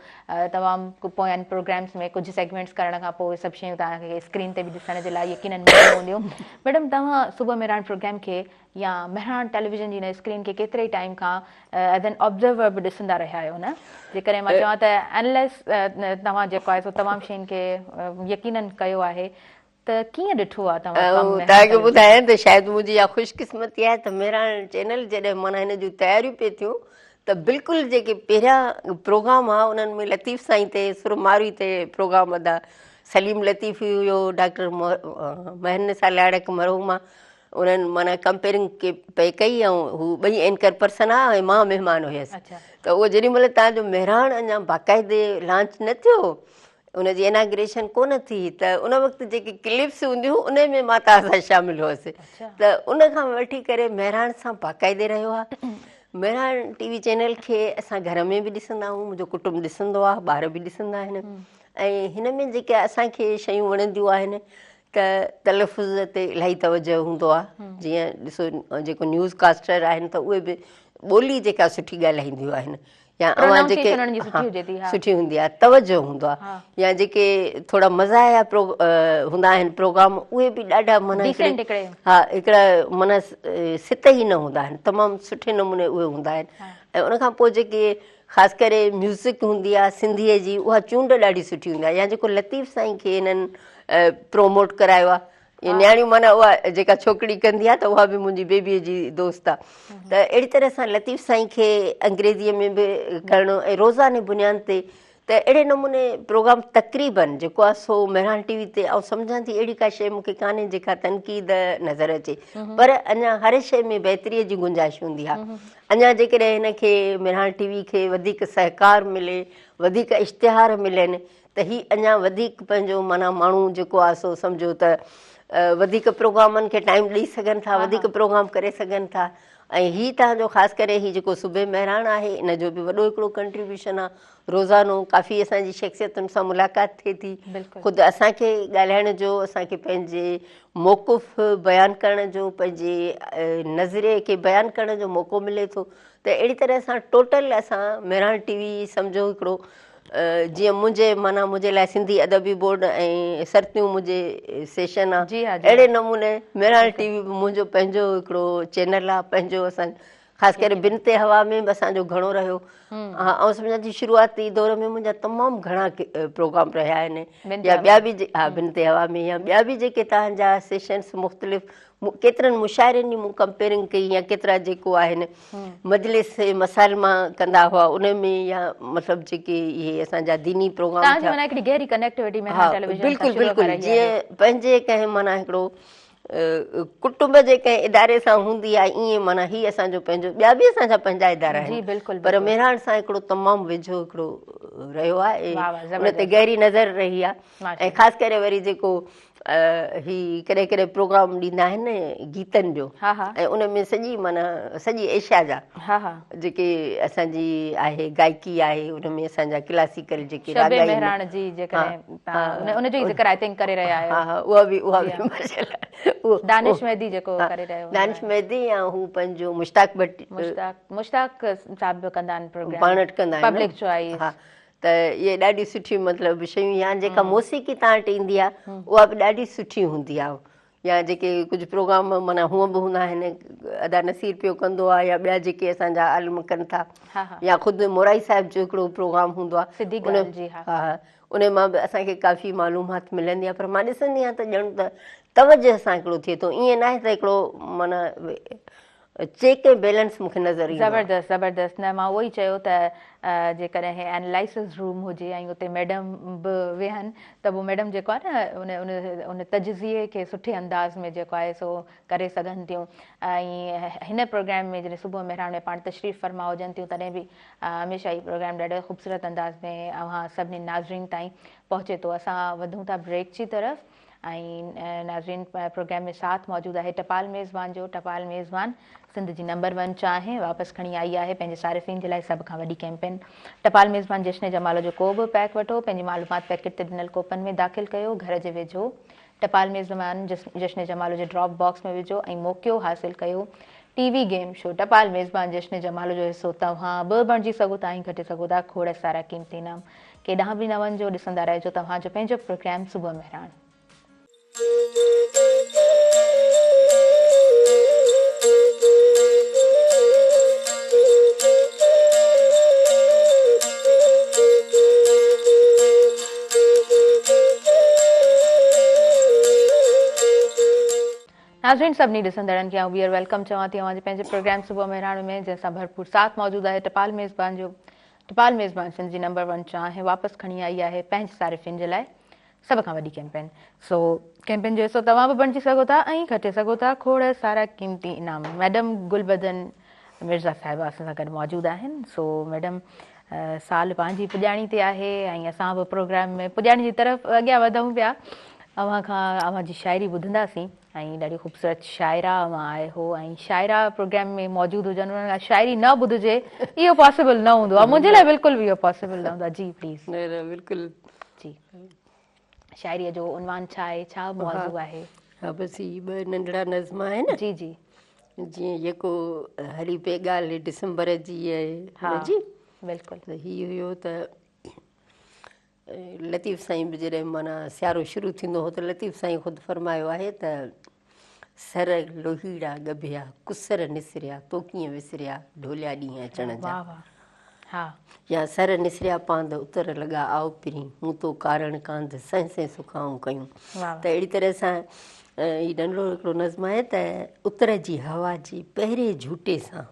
तमामु पोयनि प्रोग्राम्स में कुझु सेगमेंट्स करण खां पोइ उहे सभु शयूं तव्हांखे स्क्रीन ते बि ॾिसण जे लाइ यकीनन मिलंदियूं हूंदियूं। मैडम, तव्हां सुबुह मेहरान प्रोग्राम खे या मेहरान टेलीविज़न जी हिन स्क्रीन खे केतिरे ई टाइम खां एज़ एन ऑब्ज़र्वर बि ॾिसंदा रहिया आहियो न? जेकॾहिं मां चवां त एनालाइज़ तव्हां जेको आहे सो तमामु शयुनि खे यकीनन कयो आहे, त कीअं ॾिठो आहे तव्हां? तव्हांखे ॿुधायां त शायदि मुंहिंजी इहा ख़ुशकिस्मती आहे त मेहरान चैनल जॾहिं माना हिन जूं तयारियूं पिए थियूं त बिल्कुलु जेके पहिरियां प्रोग्राम हुआ उन्हनि में लतीफ़ साईं ते, सुरमारी ते प्रोग्राम अदा, सलीम लतीफ़ी हुयो, डॉक्टर महनिसा लाड़क मरहूमा, उन्हनि माना कंपेयरिंग पे कई ऐं हू ॿई एंकर पर्सन आहे ऐं मां महिमान हुयसि। त उहो जेॾीमहिल तव्हांजो मेहरान अञा बाक़ाइदे लॉन्च न थियो, उनजी इनाग्रेशन कोन थी, त उन वक़्तु जेके क्लिप्स हूंदियूं उन में मां तव्हां सां शामिलु हुअसि। त उन खां वठी करे मेहरान सां बाक़ाइदे रहियो आहे। मेहरान टीवी चैनल खे असां घर में बि ॾिसंदा आहियूं, मुंहिंजो कुटुंब ॾिसंदो आहे, ॿार बि ॾिसंदा आहिनि। ऐं हिन में जेके असांखे शयूं वणंदियूं आहिनि त तलफ़ुज़ ते इलाही तवजो हूंदो आहे। जीअं ॾिसो जेको न्यूज़ कास्टर आहिनि त उहे बि ॿोली जेका सुठी ॻाल्हाईंदियूं आहिनि, या अवां जेके सुठी हूंदी आहे, तवजो हूंदो आहे, या जेके थोरा मज़ाया हूंदा आहिनि प्रोग्राम, उहे बि ॾाढा माना हिकिड़ा माना सित ई न हूंदा आहिनि, तमामु सुठे नमूने उहे हूंदा आहिनि। ऐं उनखां पोइ जेके ख़ासि करे म्यूज़िक हूंदी आहे सिंधीअ जी, उहा चूंड ॾाढी सुठी हूंदी आहे। या जेको लतीफ़ साईं खे हिननि प्रोमोट करायो आहे, ये न्याणियूं माना उहा जेका छोकिरी कंदी आहे त उहा बि मुंहिंजी बेबीअ जी दोस्त आहे। त अहिड़ी तरह सां लतीफ़ साईं खे अंग्रेज़ीअ में बि करणो ऐं रोज़ाने बुनियाद ते त अहिड़े नमूने प्रोग्राम तक़रीबन जेको आहे सो मेहरान टीवी ते ऐं सम्झां थी अहिड़ी का शइ मूंखे कान्हे जेका तनक़ीद नज़र अचे, पर अञा हर शइ में बहितरीअ जी गुंजाइश हूंदी आहे। अञा जेकॾहिं हिनखे मेहरान टीवी खे वधीक सहकार मिले, वधीक इश्तिहार मिलनि त ही अञा वधीक पंहिंजो माना माण्हू जेको आहे सो सम्झो त वधीक प्रोग्रामनि खे टाइम ॾेई सघनि था, वधीक प्रोग्राम करे सघनि था। ऐं हीअ तव्हांजो ख़ासि करे हीअ जेको सूबे मेहरान आहे इन जो बि वॾो हिकिड़ो कंट्रीब्यूशन आहे। रोज़ानो काफ़ी असांजी शख़्सियतुनि सां मुलाक़ात थिए थी, ख़ुदि असांखे ॻाल्हाइण जो, असांखे पंहिंजे मौक़ुफ़ बयानु करण जो, पंहिंजे नज़रिए खे बयानु करण जो मौक़ो मिले थो। त अहिड़ी तरह सां टोटल असां मेहरान टीवी सम्झो हिकिड़ो जीअं मुंहिंजे लाइ सिंधी अदबी बोर्ड ऐं सरतियूं मुंहिंजे सेशन आहे, अहिड़े नमूने मेहरान टीवी बि मुंहिंजो पंहिंजो हिकिड़ो चैनल आहे, पंहिंजो असां ख़ासि करे बिनते हवा में बि असांजो घणो रहियो। हा, ऐं सम्झां थी शुरूआती दौर में मुंहिंजा तमामु घणा प्रोग्राम रहिया आहिनि, या ॿिया बि बिनते हवा में, या ॿिया बि जेके तव्हांजा सेशन्स मुख़्तलिफ़ केतिरनि मुशाइरनि जी मूं कंपेयरिंग कई, या केतिरा जेको आहिनि मजलिस मसाइल मां कंदा हुआ उन में, या मतिलबु जेके इहे असांजा दीनी प्रोग्राम थिया। बिल्कुलु बिल्कुलु जीअं पंहिंजे कंहिं माना हिकिड़ो कुटुंब जे कंहिं इदारे सां हूंदी आहे ईअं माना हीअ असांजो पंहिंजो, ॿिया बि असांजा पंहिंजा इदारा आहिनि, पर मेहरान सां हिकिड़ो तमामु वेझो हिकिड़ो रहियो आहे, उन ते गहरी नज़र रही आहे। ऐं ख़ासि करे वरी जेको ही कॾहिं कॾहिं प्रोग्राम ॾींदा आहिनि गीतनि जो, ऐं उन में सॼी माना सॼी एशिया जा जेके असांजी आहे गायकी आहे, उन में असांजा क्लासिकल जेके दानिश मेहदी या हू पंहिंजो मुश्ताक साहब कंदा आहिनि प्रोग्राम, पाण वटि कंदा आहिनि पब्लिक चॉइस। त इहे ॾाढी सुठियूं मतिलबु शयूं, या जेका मौसीक़ी तव्हां वटि ईंदी आहे उहा बि ॾाढी सुठी हूंदी आहे। या जेके कुझु प्रोग्राम माना हूअं बि हूंदा आहिनि, अदा नसीर पियो कंदो आहे, या ॿिया जेके असांजा आलिम कनि था, या ख़ुदि मोराई साहिब जो हिकिड़ो प्रोग्राम हूंदो आहे, हा, उन मां बि असांखे काफ़ी मालूमात मिलंदी आहे। पर मां ॾिसंदी आहियां त ॼण त तवजह सां हिकिड़ो थिए थो, ईअं न आहे त हिकिड़ो माना चेक ऐं बैलेंस मूंखे नज़र ईंदो आहे। ज़बरदस्त। न, मां उहो ई चयो त जेकॾहिं एनालिसिस रूम हुजे ऐं उते मैडम बि वेहनि त पोइ मैडम जेको आहे न उन तजज़िये खे सुठे अंदाज़ में जेको आहे सो करे सघनि थियूं। ऐं हिन प्रोग्राम में जॾहिं सुबुह मेहरान में पाण तशरीफ़ फरमा हुजनि थियूं तॾहिं बि हमेशह ई प्रोग्राम ॾाढे ख़ूबसूरत अंदाज़ में अव्हां सभिनी नाज़रीन ताईं पहुचे थो। असां वधूं था ब्रेक जी तरफ़, ऐं नाज़रीन प्रोग्राम में साथ मौजूदु आहे टपाल मेज़बान जो। टपाल मेज़बान सिंध जी नंबर 1 चांहि वापसि खणी आई आहे पंहिंजे सारिफ़ीन जे लाइ सभ खां वॾी कैंपेन। टपाल मेज़बान जश्न जमाल जो को बि पैक वठो, पंहिंजी मालूमात पैकेट ते ॾिनल कोपन में दाख़िल कयो, घर जे वेझो टपाल मेज़बान जश्न जमाल जो ड्रॉप बॉक्स में विझो ऐं मौक़ियो हासिलु कयो टीवी गेम शो टपाल मेज़बान जश्न जमाल जो हिसो तव्हां बि बणिजी सघो था ऐं घटे सघो था खोड़ सारा क़ीमती इनाम। केॾांहुं बि न वञिजो, ॾिसंदा रहिजो तव्हांजो पंहिंजो प्रोग्राम सुबुह मेहरान। नाज़रीन सभिनी ॾिसंदड़नि खे आउं ॿीहर वेलकम चवां थी अव्हांजे पंहिंजे प्रोग्राम सुबुह मेहरान में, जंहिंसां भरपूर साथ मौजूदु आहे टपाल मेज़बान जो। टपाल मेज़बान सिंध जी नंबर 1 चांहि वापसि खणी आई आहे पंहिंजे सारिफ़िन जे लाइ सभ खां वॾी कैंपेन। सो कैंपेन जो हिसो तव्हां बि बणिजी सघो था ऐं खटे सघो था खोड़ सारा क़ीमती इनाम। मैडम गुलबदन मिर्ज़ा साहिबा असां सां गॾु मौजूदु आहिनि। सो मैडम साल पंहिंजी पुॼाणी ते आहे ऐं असां बि प्रोग्राम में पुॼाणी जी तरफ़ अॻियां वधूं पिया। अव्हां खां अव्हांजी शाइरी ॿुधंदासीं ऐं ॾाढी ख़ूबसूरत शाइरा अव्हां आए हो ऐं शाइरा प्रोग्राम में मौजूदु हुजनि, उन्हनि खां शाइरी न ॿुधिजे इहो पॉसिबल न हूंदो आहे, मुंहिंजे लाइ बिल्कुलु बि इहो पॉसिबल न हूंदो आहे। जी प्लीज़। बिल्कुलु जी, शाइरीअ जो उनवान छा आहे, छा मौज़ू आहे? हा, बसि ही 2 नंढड़ा नज़्म आहिनि। जी जी, जीअं जेको हली पे ॻाल्हि डिसंबर जी आहे जी, बिल्कुलु। त हीअ हुयो त लतीफ़ साईं बि जॾहिं माना सियारो शुरू थींदो हो त लतीफ़ साईं ख़ुदि फरमायो आहे त सर लोहीड़ा ॻभिया कुसर निसरिया तो कीअं विसरिया ढोलिया ॾींहं अचण जा। हा या सर निसरिया पांद उतर लॻा आओ पिरी मूं तो कारण कांध सहं सुखाऊं कयूं। वाह त अहिड़ी तरह सां ही नंढिड़ो हिकिड़ो नज़्म आहे त उतर जी हवा जी पहिरें झूटे सां,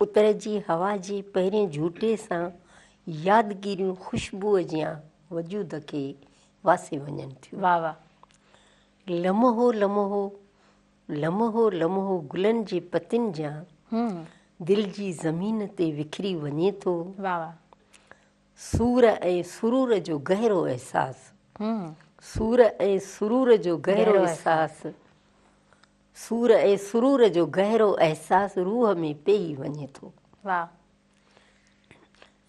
उतर जी हवा जी पहिरें झूटे सां यादगिरियूं ख़ुशबूअ जियां वजूद खे वासे वञनि थियूं। वाह वाह लम्हो लम्हो लम्हो लम्हो गुलनि जे पतियुनि जियां दिलि जी ज़मीन ते विखरी वञे थो। वाह वाह सूर ऐं सुरूर जो गहरो अहसासु, सूर ऐं सुरूर जो गहरो अहसासु, सूर ऐं सुरूर जो गहरो अहसासु रूह में पेई वञे थो। वाह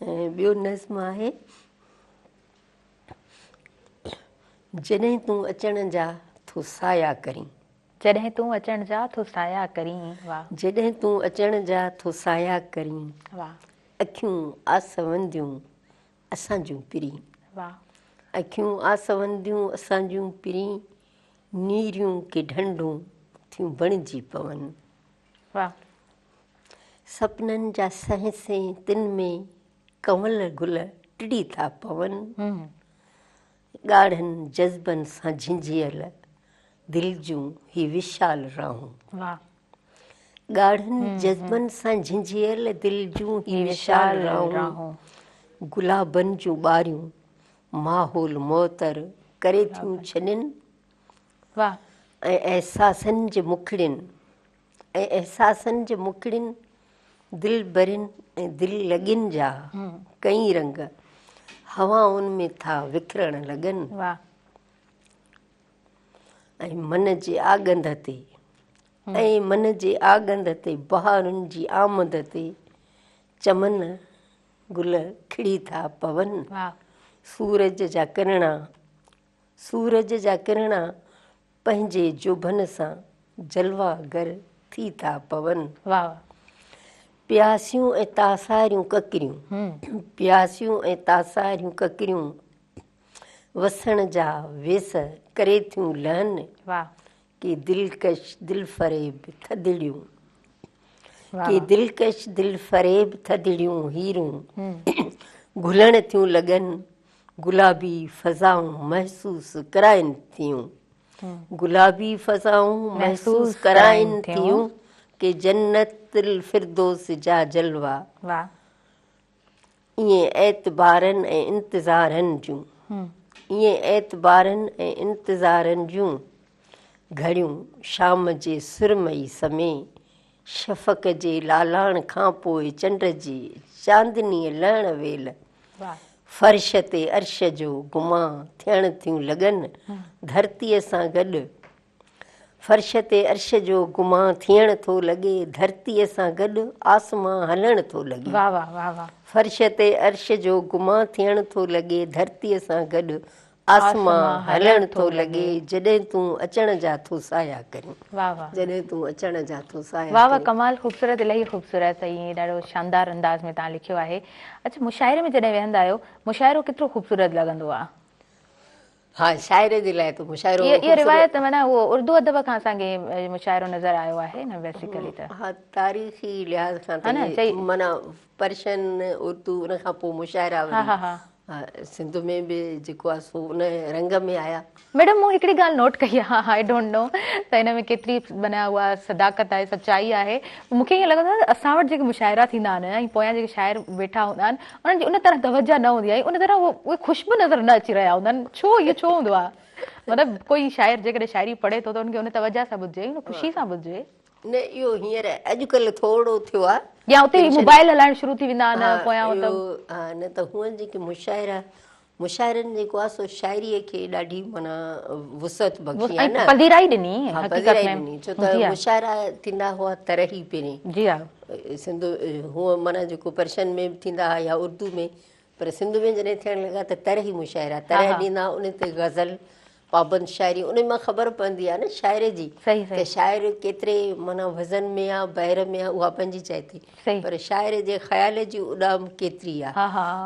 ऐं ॿियो नज़्म आहे जॾहिं तूं अचण जा थो साया करीं, जॾहिं तूं अचण जा थो साया करीं। वाह जॾहिं तूं अचण जा थो साया करीं, वाह अखियूं आसवंदियूं असां जूं पिरी, वाह अखियूं आसवंदियूं असां जूं पिरी नीरियूं के ढंढूं थियूं बणिजी पवनि। वाह सपननि जा सहसे तिन में कंवल गुल टिड़ी था पवनि, ॻाढ़नि जज़्बनि सां झिंझियल दिलि जूं ही विशाल राहूं, वाह ॻाढ़नि जज़्बनि सां झिंझियल दिलि जूं ही विशाल राहूं, गुलाबनि जूं ॿारियूं माहौल मोतर करे थियूं छॾनि, वाह ऐं अहसासनि जे मुखड़ियुनि ऐं अहसासनि जे मुखड़ियुनि दिलि भरियुनि ऐं दिलि लॻियुनि जा कई रंग हवाउनि में था विखरणु लॻनि। वाह ऐं मन जे आगंद ते ऐं मन जे आगंद ते बहारुनि जी आमद ते चमन गुल खिड़ी था पवनि, वाह सूरज जा किरणा, सूरज जा किरणा पंहिंजे जोभन सां जलवागर थी था पवनि। वाह प्यासियूं ऐं तासारियूं ककरियूं, प्यासियूं ऐं तासारियूं ककरियूं वसण जा वेस करे थियूं लहनि, वाह के दिलकश दिल फरेब थधिड़ियूं, वाह के दिलकश दिल फरेब थधिड़ियूं हीरूं घुलण थियूं लॻनि, गुलाबी फ़ज़ाऊं महसूस कराइनि थियूं, गुलाबी फ़ज़ाऊं महसूस कराइनि थियूं के जन्नतुल फिरदौस जा जलवा। वाह ईअं एतबारनि ऐं इंतज़ारनि जूं, ईअं एतबारनि ऐं इंतज़ारनि जूं घड़ियूं शाम जे सुरमई समय शफ़क़ जे लालाण खां पोइ चंड जी चांदनीअ लहण वेल वाह फर्श ते अर्श जो गुमां थियण थियूं लॻनि धरतीअ सां गॾु, फर्श ते अर्श जो गुमां थियण थो लॻे धरतीअ सां गॾु आसमां हलण थो लॻे। वाह वाह वाह वाह फर्श ते अर्श जो गुमां थियण थो लॻे धरतीअ सां गॾु आसमां हलण थो लॻे जॾहिं तूं अचण जा थो साया करीं। वाह वाह जॾहिं तूं अचण जा थो साया वाह वाह करीं। कमाल ख़ूबसूरत इलाही ख़ूबसूरत ईअं ॾाढो शानदार अंदाज़ में तव्हां लिखियो आहे। अच्छा मुशाइरे में जॾहिं वेहंदा आहियो मुशाइरो केतिरो ख़ूबसूरत लॻंदो आहे? हा शाइरे जे लाइ त मुशाइरो इहा रिवायत माना उहो उर्दू अदब खां असांखे मुशाइरो नज़र आयो आहे न बेसिकली त। हा तारीख़ी लिहाज़ खां त माना पर्शियन उर्दू उन खां पोइ मुशाइरा सिंध में बि जेको आहे सो उन रंग में आया। मैडम मूं हिकिड़ी ॻाल्हि नोट कई आहे, आई डोंट नो त हिन में केतिरी माना उहा सदाकत आहे सचाई आहे। मूंखे ईअं लॻंदो आहे असां वटि जेके मुशाइरा थींदा आहिनि ऐं पोयां जेके शाइर वेठा हूंदा आहिनि उन्हनि जी उन तरह तवजा न हूंदी आहे, उन तरह उहे ख़ुशबू नज़र न अची रहिया हूंदा आहिनि। छो इहो छो हूंदो आहे? मतिलबु कोई शाइर जेकॾहिं शाइरी पढ़े थो त उनखे उन तवजा सां ॿुधिजे उन ख़ुशी सां ॿुधिजे न। इहो हींअर अॼुकल्ह थोरो थियो आहे या उते मोबाइल हलाइण शुरू थी वेंदा आहिनि पोयां हा न त हूअं जेके मुशाइरनि जेको आहे सो शाइरीअ खे ॾाढी माना वुसअत बख़्शी आहे न, पधीराई ॾिनी ॾिनी छो त मुशाइरा थींदा हुआ तरही पहिरीं जी हा सिंध हूअं माना जेको पर्शियन में बि थींदा हुआ या उर्दू में, पर सिंध में जॾहिं थियण लॻा त तरही मुशाइरा तरह ॾींदा उन ते गज़ल पाबंद शाइरी उन मां ख़बर पवंदी आहे न शाइरे जी त शाइर केतिरे माना वज़न में आहे बहर में आहे उहा पंहिंजी चए थी, पर शाइर जे ख़्याल जी उॾाम केतिरी आहे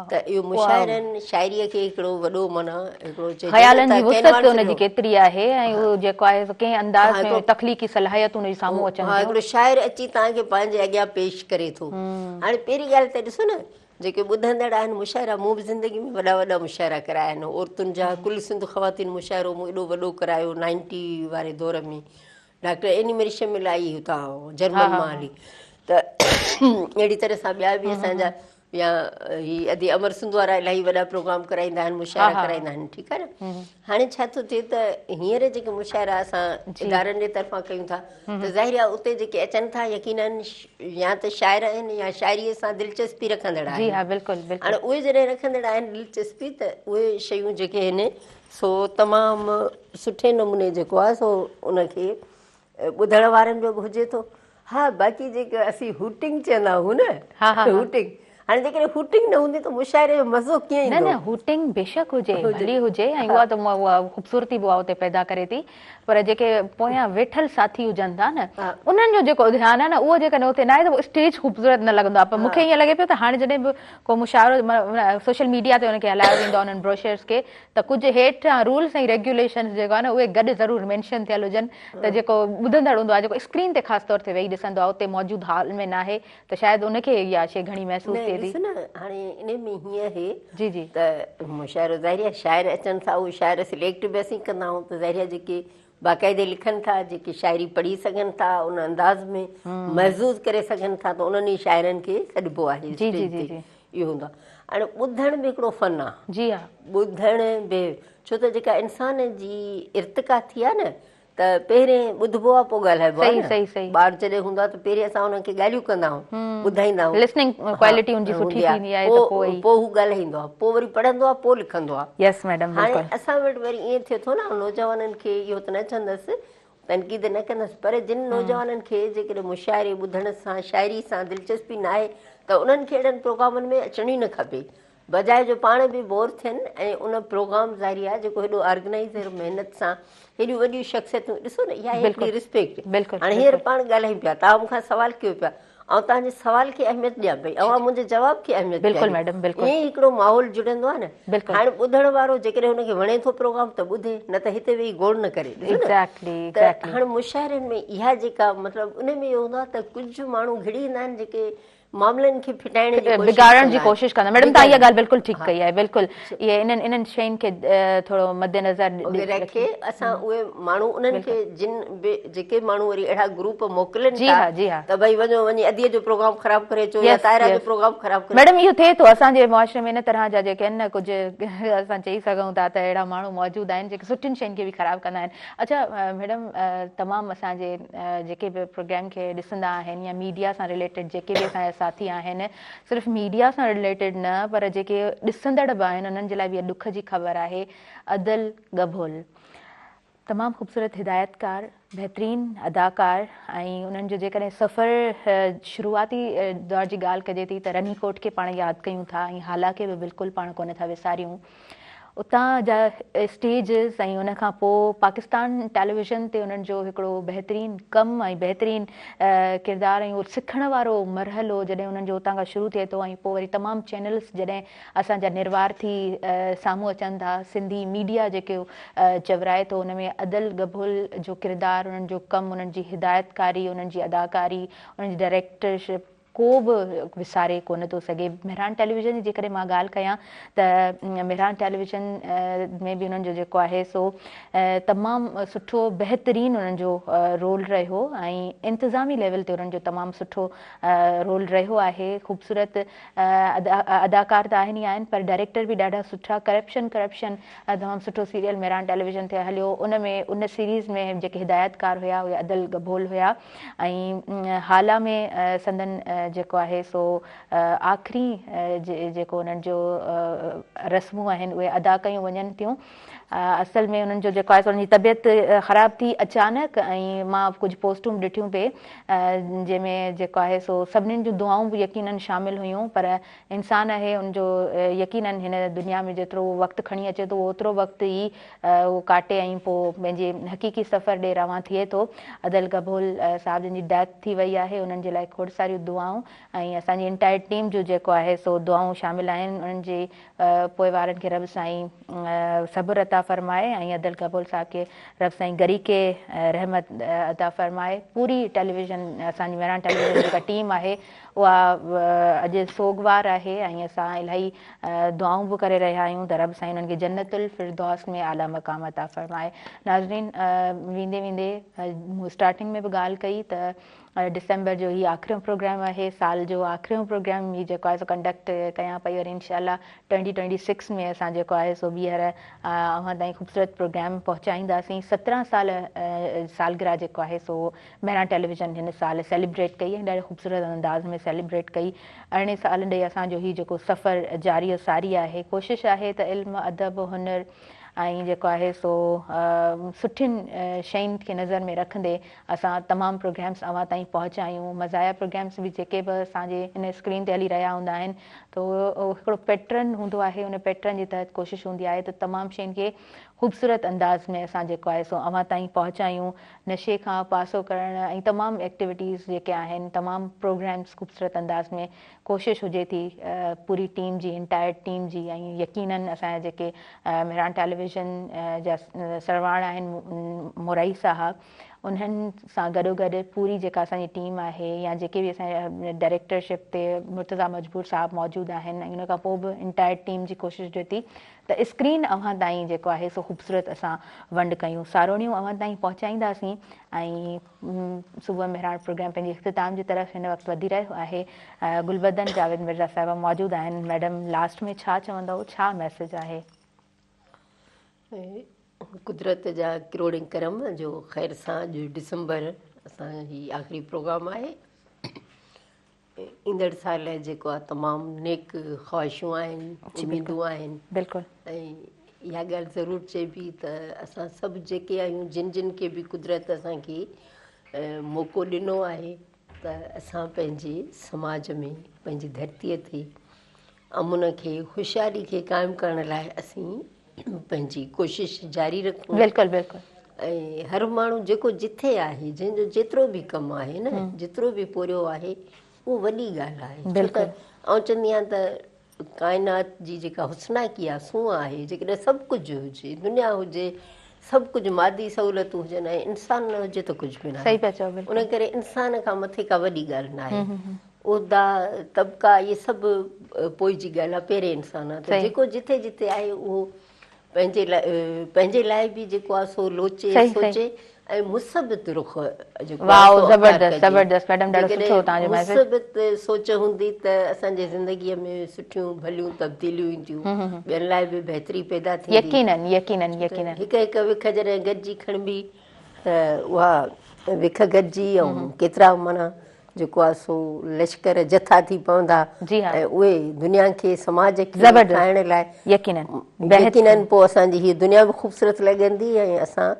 त इहो मुशाइरनि शाइरीअ खे हिकिड़ो वॾो माना हिकिड़ो ख़्यालनि जी वुसअत उनजी केतिरी आहे ऐं उहो जेको आहे कंहिं अंदाज़ में तख़लीक़ी सलाहियत उनजी साम्हूं अचनि। हा हिकिड़ो शाइर अची तव्हांखे पंहिंजे अॻियां पेश करे थो। हाणे पहिरीं ॻाल्हि त ॾिसो न जेके ॿुधंदड़ आहिनि मुशाइरा, मूं बि ज़िंदगी में वॾा वॾा मुशाइरा कराया आहिनि औरतुनि जा। कुल सिंध ख़वातीन मुशाइरो मूं एॾो वॾो करायो 90 वारे दौर में। डॉक्टर एनी मेरी शमिल आई हुतां जर्मन मां हली। त अहिड़ी तरह सां ॿिया बि असांजा या ही अदी अमर सिंध वारा इलाही वॾा प्रोग्राम कराईंदा आहिनि, मुशाइरा कराईंदा आहिनि। ठीकु आहे न। हाणे छा थो थिए त हींअर जेके मुशाइरा असां इदारनि जे तरफ़ां कयूं था त ज़ाहिर आहे उते जेके अचनि था यकीनन या त शाइर आहिनि या शाइरीअ सां दिलचस्पी रखंदड़ आहिनि। हाणे उहे जॾहिं रखंदड़ आहिनि दिलचस्पी, त उहे शयूं जेके आहिनि सो तमामु सुठे नमूने जेको आहे सो उनखे ॿुधण वारनि जो बि हुजे थो। हा, बाक़ी जेके असीं हूटिंग चवंदा आहियूं न, हूटिंग, हाणे जेकॾहिं हूटिंग न हूंदी त मुशाइरे जो मज़ो कीअं ईंदो? न हूटिंग बेशक हुजे, भली हुजे, ऐं उहा त उहा ख़ूबसूरती बि उहा उते पैदा करे थी, पर जेके पोयां वेठल साथी हुजनि था न उन्हनि जो जेको ध्यानु आहे न उहो जेकॾहिं उते न आहे त स्टेज ख़ूबसूरत न लॻंदो आहे। पर मूंखे ईअं लॻे पियो त हाणे जॾहिं बि को मुशाइरो सोशल मीडिया ते हुनखे हलायो वेंदो आहे उन्हनि ब्रोशर्स खे, त कुझु हेठां रूल्स ऐं रेगुलेशन्स जेको आहे न उहे गॾु ज़रूरु मेंशन थियल हुजनि, त जेको ॿुधंदड़ हूंदो आहे, जेको स्क्रीन ते ख़ासि तौर ते वेही ॾिसंदो आहे, उते मौजूदु हाल में न आहे, त शायदि उनखे इहा शइ घणी महसूसु थिए थी। हाणे इन में हीअं आहे जी जी त मुशाइरो ज़ाहिर आहे शाइर अचनि था, उहे शाइर सिलेक्ट बि असीं कंदा आहियूं, त ज़ाहिर आहे जेके बाक़ाइदे लिखनि था, जेके शाइरी पढ़ी सघनि था, उन अंदाज़ में महज़ूज़ करे सघनि था, त उन्हनि सशाइरनि खे सॾिबो आहे स्टेज ते। इहो हूंदो आहे। हाणे ॿुधण बि हिकिड़ो फ़न आहे। जी हा, ॿुधण बि, छो त जेका इंसान जी इर्तिका थी आहे न, त पहिरें ॿुधबो आहे पोइ ॻाल्हाइबो आहे। ॿार जॾहिं हूंदो आहे त पहिरीं असां हुनखे ॻाल्हियूं कंदा आहियूं, ॿुधाईंदा आहियूं, लिसनिंग क्वालिटी हुनजी सुठी थींदी आहे, पोइ हू ॻाल्हाईंदो आहे, पोइ वरी पढ़ंदो आहे, पोइ लिखंदो आहे। यस मैडम, हाणे असां वटि वरी ईअं थिए थो न, नौजवाननि खे इहो त न चवंदसि, तनक़ीद न कंदसि, पर जिन नौजवाननि खे जेकॾहिं मुशाइरे ॿुधण सां, शाइरी सां दिलचस्पी न आहे, त उन्हनि खे अहिड़नि प्रोग्रामनि में अचण ई न खपे, बजाए जो पाण बि बोर थियनि ऐं उन प्रोग्राम ज़ाहिरी आहे जेको हेॾो ऑर्गेनाइज़ महिनत सां हेॾियूं वॾियूं शख़्सियतूं, ॾिसो न, इहा हिकिड़ी रिस्पेक्ट। हाणे हींअर पाण ॻाल्हायूं पिया, तव्हां मूंखां सवाल कयो पिया, ऐं तव्हांजे सवाल खे अहमियत ॾियां पई, ऐं मुंहिंजे जवाब खे अहमियत ॾियां, ईअं ई हिकिड़ो माहौल जुड़ंदो आहे न। हाणे ॿुधण वारो जेकॾहिं हुनखे वणे थो प्रोग्राम त ॿुधे, न त हिते वेही गोड़ न करे। त हाणे मुशाइरनि में इहा जेका मतिलबु उन में इहो हूंदो आहे त कुझु माण्हू घिड़ी ईंदा आहिनि जेके मामलनि खे फिटाइण जी बिगाड़ण जी कोशिशि कंदा। मैडम तव्हां इहा ॻाल्हि बिल्कुलु ठीकु कई आहे, बिल्कुलु इहे इन्हनि शयुनि खे थोरो मद्देनज़र रखे असां उहे माण्हू उन्हनि खे जिन जेके माण्हू वरी अहिड़ा ग्रुप मोकिलनि था त भई वञो वञी अदीअ जो प्रोग्राम ख़राबु करे अचो या तायरा जो प्रोग्राम ख़राबु करे। मैडम इहो थिए थो असांजे मुआशरे में इन तरह जा जेके आहिनि न, कुझु असां चई सघूं था त अहिड़ा माण्हू मौजूदु आहिनि जेके सुठियुनि शयुनि खे बि ख़राबु कंदा आहिनि। अच्छा मैडम, तमामु असांजे जेके बि प्रोग्राम खे ॾिसंदा आहिनि या मीडिया सां रिलेटेड जेके बि असांजा साथी आहिनि, सिर्फ़ु मीडिया सां रिलेटेड न, पर जेके ॾिसंदड़ बि आहिनि, उन्हनि जे लाइ बि इहा ॾुख जी ख़बर आहे। अदल गभोल तमामु ख़ूबसूरत हिदायतकार, बहितरीनु अदाकार, ऐं उन्हनि जो जेकॾहिं सफ़र शुरूआती दौर जी ॻाल्हि कजे थी त रनीकोट खे पाण यादि कयूं था, ऐं हालांकि बि बिल्कुलु पाण कोन था विसारियूं। उतां जा स्टेजिस ऐं उनखां पोइ पाकिस्तान टेलीविज़न ते उन्हनि जो हिकिड़ो बहितरीनु कमु ऐं बहितरीनु किरदारु ऐं उहो सिखण वारो मरहलो जॾहिं उन्हनि जो उतां खां शुरू थिए थो, ऐं पोइ वरी तमामु चैनल्स जॾहिं असांजा निर्वार थी साम्हूं अचनि था, सिंधी मीडिया जेके चवराए थो, उन में अदल गभोल जो किरदारु, उन्हनि जो कमु, उन्हनि जी हिदायतकारी, उन्हनि जी अदाकारी, उन्हनि जी डायरेक्टरशिप को बि विसारे कोन थो सघे। मेहरान टेलीविज़न जी जेकॾहिं मां ॻाल्हि कयां त मेहरान टेलीविज़न में बि उन्हनि जो जेको आहे सो तमामु सुठो बहितरीनु उन्हनि जो रोल रहियो, ऐं इंतिज़ामी लेवल ते उन्हनि जो तमामु सुठो रोल रहियो आहे। ख़ूबसूरत अदाकार त आहिनि ई आहिनि, पर डायरेक्टर बि ॾाढा सुठा। करप्शन तमामु सुठो सीरियल मेहरान टेलीविज़न ते हलियो, उन सीरीज़ में जेके हिदायतकार हुया उहे अदल गभोल हुया, ऐं हाल में संदन जेको आहे सो आख़िरी जेको उन्हनि जो रस्मूं आहिनि उहे अदा कयूं वञनि थियूं। असल में उन्हनि जो जेको आहे सो उन्हनि जी तबियत ख़राबु थी अचानक, ऐं मां कुझु पोस्टूं बि ॾिठियूं पे जंहिंमें जेको आहे सो सभिनीनि जूं दुआऊं बि यकीनन शामिलु हुयूं, पर इंसानु आहे उनजो यकीनन हिन दुनिया में जेतिरो वक़्तु खणी अचे थो ओतिरो वक़्तु ई उहो काटे ऐं पोइ पंहिंजे हक़ीक़ी सफ़र ॾे रवां थिए थो। अदल गभोल साहिब जिन जी डेथ थी वई आहे, उन्हनि जे लाइ खोड़ सारियूं दुआऊं ऐं असांजी इंटायर टीम जो जेको आहे सो दुआऊं शामिलु आहिनि। उन्हनि जे पोइ वारनि खे रब साईं सब्र अता अता फरमाए ऐं अदल कबूल साहब खे रब साईं गरी के रहमत अता फरमाए। पूरी टेलीविज़न असांजी मेहरान टेलीविज़न जेका टीम आहे उहा अॼु सोगवार आहे ऐं असां इलाही दुआऊं बि करे रहिया आहियूं त रब साईं उन्हनि खे जन्नतुल फिरदौस में आला मक़ाम अता फरमाए। नाज़रीन, वेंदे वेंदे स्टार्टिंग में बि ॻाल्हि कई त डिसंबर जो ही आख़िरियों प्रोग्राम आहे, साल जो आख़िरियों प्रोग्राम ही जेको आहे सो कंडक्ट कयां पई और इंशाअल्लाह 2026 में असां जेको आहे सो ॿीहर अव्हां ताईं ख़ूबसूरत प्रोग्राम पहुचाईंदासीं। 17 साल सालगिरह जेको आहे सो मेहरान टेलीविज़न हिन साल सेलिब्रेट कई ऐं ॾाढे ख़ूबसूरत अंदाज़ में सेलिब्रेट कई। 18 साल ॾे असांजो ही जेको सफ़र जारी सारी आहे, कोशिशि आहे त इल्मु अदब हुनर ऐं जेको आहे सो सुठियुनि शयुनि खे नज़र में रखंदे असां तमामु प्रोग्राम्स अव्हां ताईं पहुचायूं। मज़ाया प्रोग्राम्स बि जेके बि असांजे हिन स्क्रीन ते हली रहिया हूंदा आहिनि त उहो हिकिड़ो पैटर्न हूंदो आहे, उन पैटर्न जे तहत कोशिशि हूंदी आहे त तमामु शयुनि खे ख़ूबसूरत अंदाज़ में असां जेको आहे सो अव्हां ताईं पहुचायूं। नशे खां पासो करणु ऐं तमामु एक्टिविटीज़ जेके आहिनि, तमामु प्रोग्राम्स ख़ूबसूरत अंदाज़ में कोशिशि हुजे थी पूरी टीम जी, इंटायर टीम जी। ऐं यकीनन असांजा जेके मेहरान टेलीविज़न जा सरवाण आहिनि मुरई साहब, उन्हनि सां गॾोगॾु पूरी जेका असांजी टीम आहे या जेके बि असांजा डायरेक्टरशिप ते मुर्तज़ा मजबूर साहब मौजूदु आहिनि ऐं उन खां पोइ बि इंटायर टीम जी कोशिशि हुजे थी त स्क्रीन अव्हां ताईं जेको आहे सो ख़ूबसूरत असां वंड कयूं, सारोणियूं अव्हां ताईं पहुचाईंदासीं। ऐं सुबुह मेहरान प्रोग्राम पंहिंजे इख़्तिताम जी तरफ़ हिन वक़्तु वधी रहियो आहे। गुलबदन जावेद मिर्ज़ा साहिबा मौजूदु आहिनि। मैडम, लास्ट में छा चवंदव, छा मैसेज आहे? कुदरत जा करोड़ करम जो ख़ैर सां अॼु डिसंबर असां ही आख़िरी प्रोग्राम आहे। ईंदड़ साल जेको आहे तमामु नेक ख़्वाहिशूं आहिनि, उमेदूं आहिनि। बिल्कुलु। ऐं इहा ॻाल्हि ज़रूरु चइबी त असां सभु जेके आहियूं, जिन जिन खे बि कुदरत असांखे मौक़ो ॾिनो आहे त असां पंहिंजे समाज में, पंहिंजी धरतीअ ते अमुन खे, होशियारी खे क़ाइमु करण लाइ असीं पंहिंजी कोशिशि जारी रखूं। बिल्कुलु बिल्कुलु। ऐं हर माण्हू जेको जिथे आहे, जंहिंजो जेतिरो बि कमु आहे न, जेतिरो बि पोरियो आहे, उहो वॾी ॻाल्हि आहे। छो त आउं चवंदी आहियां त काइनात जी जेका हुस्नाकी आहे, सूंहं आहे, जेकॾहिं सभु कुझु हुजे, दुनिया हुजे, सभु कुझु मादी सहूलियतूं हुजनि ऐं इंसानु न हुजे त कुझु बि न आहे। उन करे इंसान खां मथे का वॾी ॻाल्हि न आहे। उहिदा, तबिका, इहे सभु पोइ जी ॻाल्हि आहे, पहिरें इंसानु आहे। त जेको जिथे जिथे आहे उहो पंहिंजे लाइ बि जेको आहे सो लोचे सोचे ऐं मुसबित रुख मुसबित सोच हूंदी त असांजे ज़िंदगीअ में सुठियूं भलियूं तब्दीलियूं ईंदियूं, ॿियनि लाइ बि बहितरी पैदा थींदी। हिकु हिकु विख जॾहिं गॾिजी खणबी त उहा विख गॾिजी ऐं केतिरा माना जेको आहे सो लश्कर जथा थी पवंदा ऐं उहे दुनिया खे, समाज खे ठाहिण लाइ यकीनन पोइ असांजी हीअ दुनिया बि ख़ूबसूरत लॻंदी ऐं असां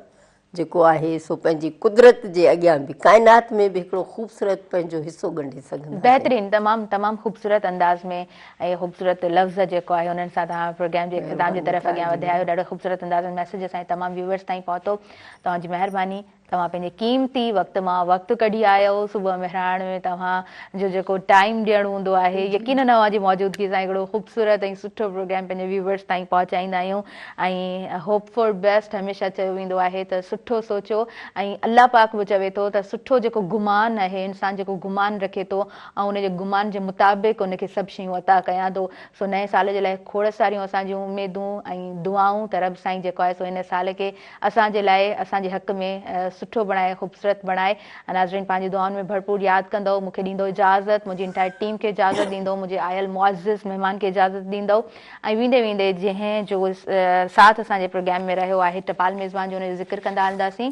जेको आहे सो पंहिंजी कुदरत जे अॻियां बि काइनात में बि हिकिड़ो ख़ूबसूरत पंहिंजो हिसो ॻंढे सघंदा। बहितरीन, तमामु तमामु ख़ूबसूरत अंदाज़ में ऐं ख़ूबसूरत लफ़्ज़ जेको आहे उन्हनि सां तव्हां प्रोग्राम जे इख़्तिताम जी तरफ़ अॻियां वधायो। ॾाढो ख़ूबसूरत अंदाज़ में मैसेज असांजे तमामु व्यूअर्स ताईं पहुतो। तव्हांजी महिरबानी। तव्हां पंहिंजे क़ीमती वक़्त मां वक़्तु कढी आयो। सुबुह मेहरान में तव्हांजो जेको टाइम ॾियणु हूंदो आहे, यकीनन तव्हांजी मौजूदगी सां हिकिड़ो ख़ूबसूरत ऐं सुठो प्रोग्राम पंहिंजे व्यूअर्स ताईं पहुचाईंदा आहियूं। ऐं होप फॉर बेस्ट हमेशह चयो वेंदो आहे त सुठो सोचो ऐं अलाह पाक बि चवे थो त सुठो जेको गुमान आहे, इंसानु जेको गुमान रखे थो ऐं उनजे गुमान जे मुताबिक़ उनखे सभु शयूं अता कयां थो। सो नए साल जे लाइ खोड़ सारियूं असांजूं उमेदूं ऐं दुआऊं त रब साईं जेको आहे सो हिन साल खे असांजे लाइ, असांजे हक़ में सुठो बणाए, ख़ूबसूरत बणाए। नाज़रीन, पंहिंजी दुआउनि में भरपूर यादि कंदो, मूंखे ॾींदो इजाज़त, मुंहिंजी इंटायर टीम खे इजाज़त ॾींदो, मुंहिंजे आयल मुअज़्ज़िज़ महिमान खे इजाज़त ॾींदो। ऐं वेंदे वेंदे जंहिंजो साथ असांजे प्रोग्राम में रहियो आहे, टपाल मेज़बान जो, हुनजो ज़िक्र कंदा हलंदासीं।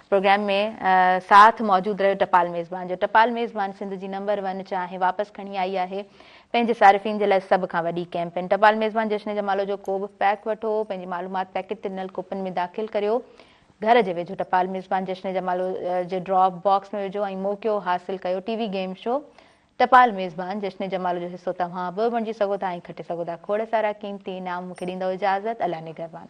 प्रोग्राम में साथ मौजूदु रहियो टपाल मेज़बान जो। टपाल मेज़बान सिंध जी नंबर 1 चाहे वापसि खणी आई आहे। पंहिंजे सारिफ़ीन जे लाइ सभ खां वॾी कैंपेन। टपाल मेज़बान जश्न जमालो जो को बि पैक वठो, पंहिंजी मालूमात पैकेट ते नल कूपन में दाख़िल करियो, घर जे वेझो टपाल मेज़बान जश्न जमालो जे ड्रॉप बॉक्स में विझो ऐं मौक़ियो हासिलु कयो टीवी गेम शो टपाल मेज़बान जश्न जमालो जो हिसो तव्हां बि बणिजी सघो था ऐं खटे सघो था खोड़ सारा क़ीमती इनाम। मूंखे ॾींदो इजाज़त। अल्लाह निगहबान।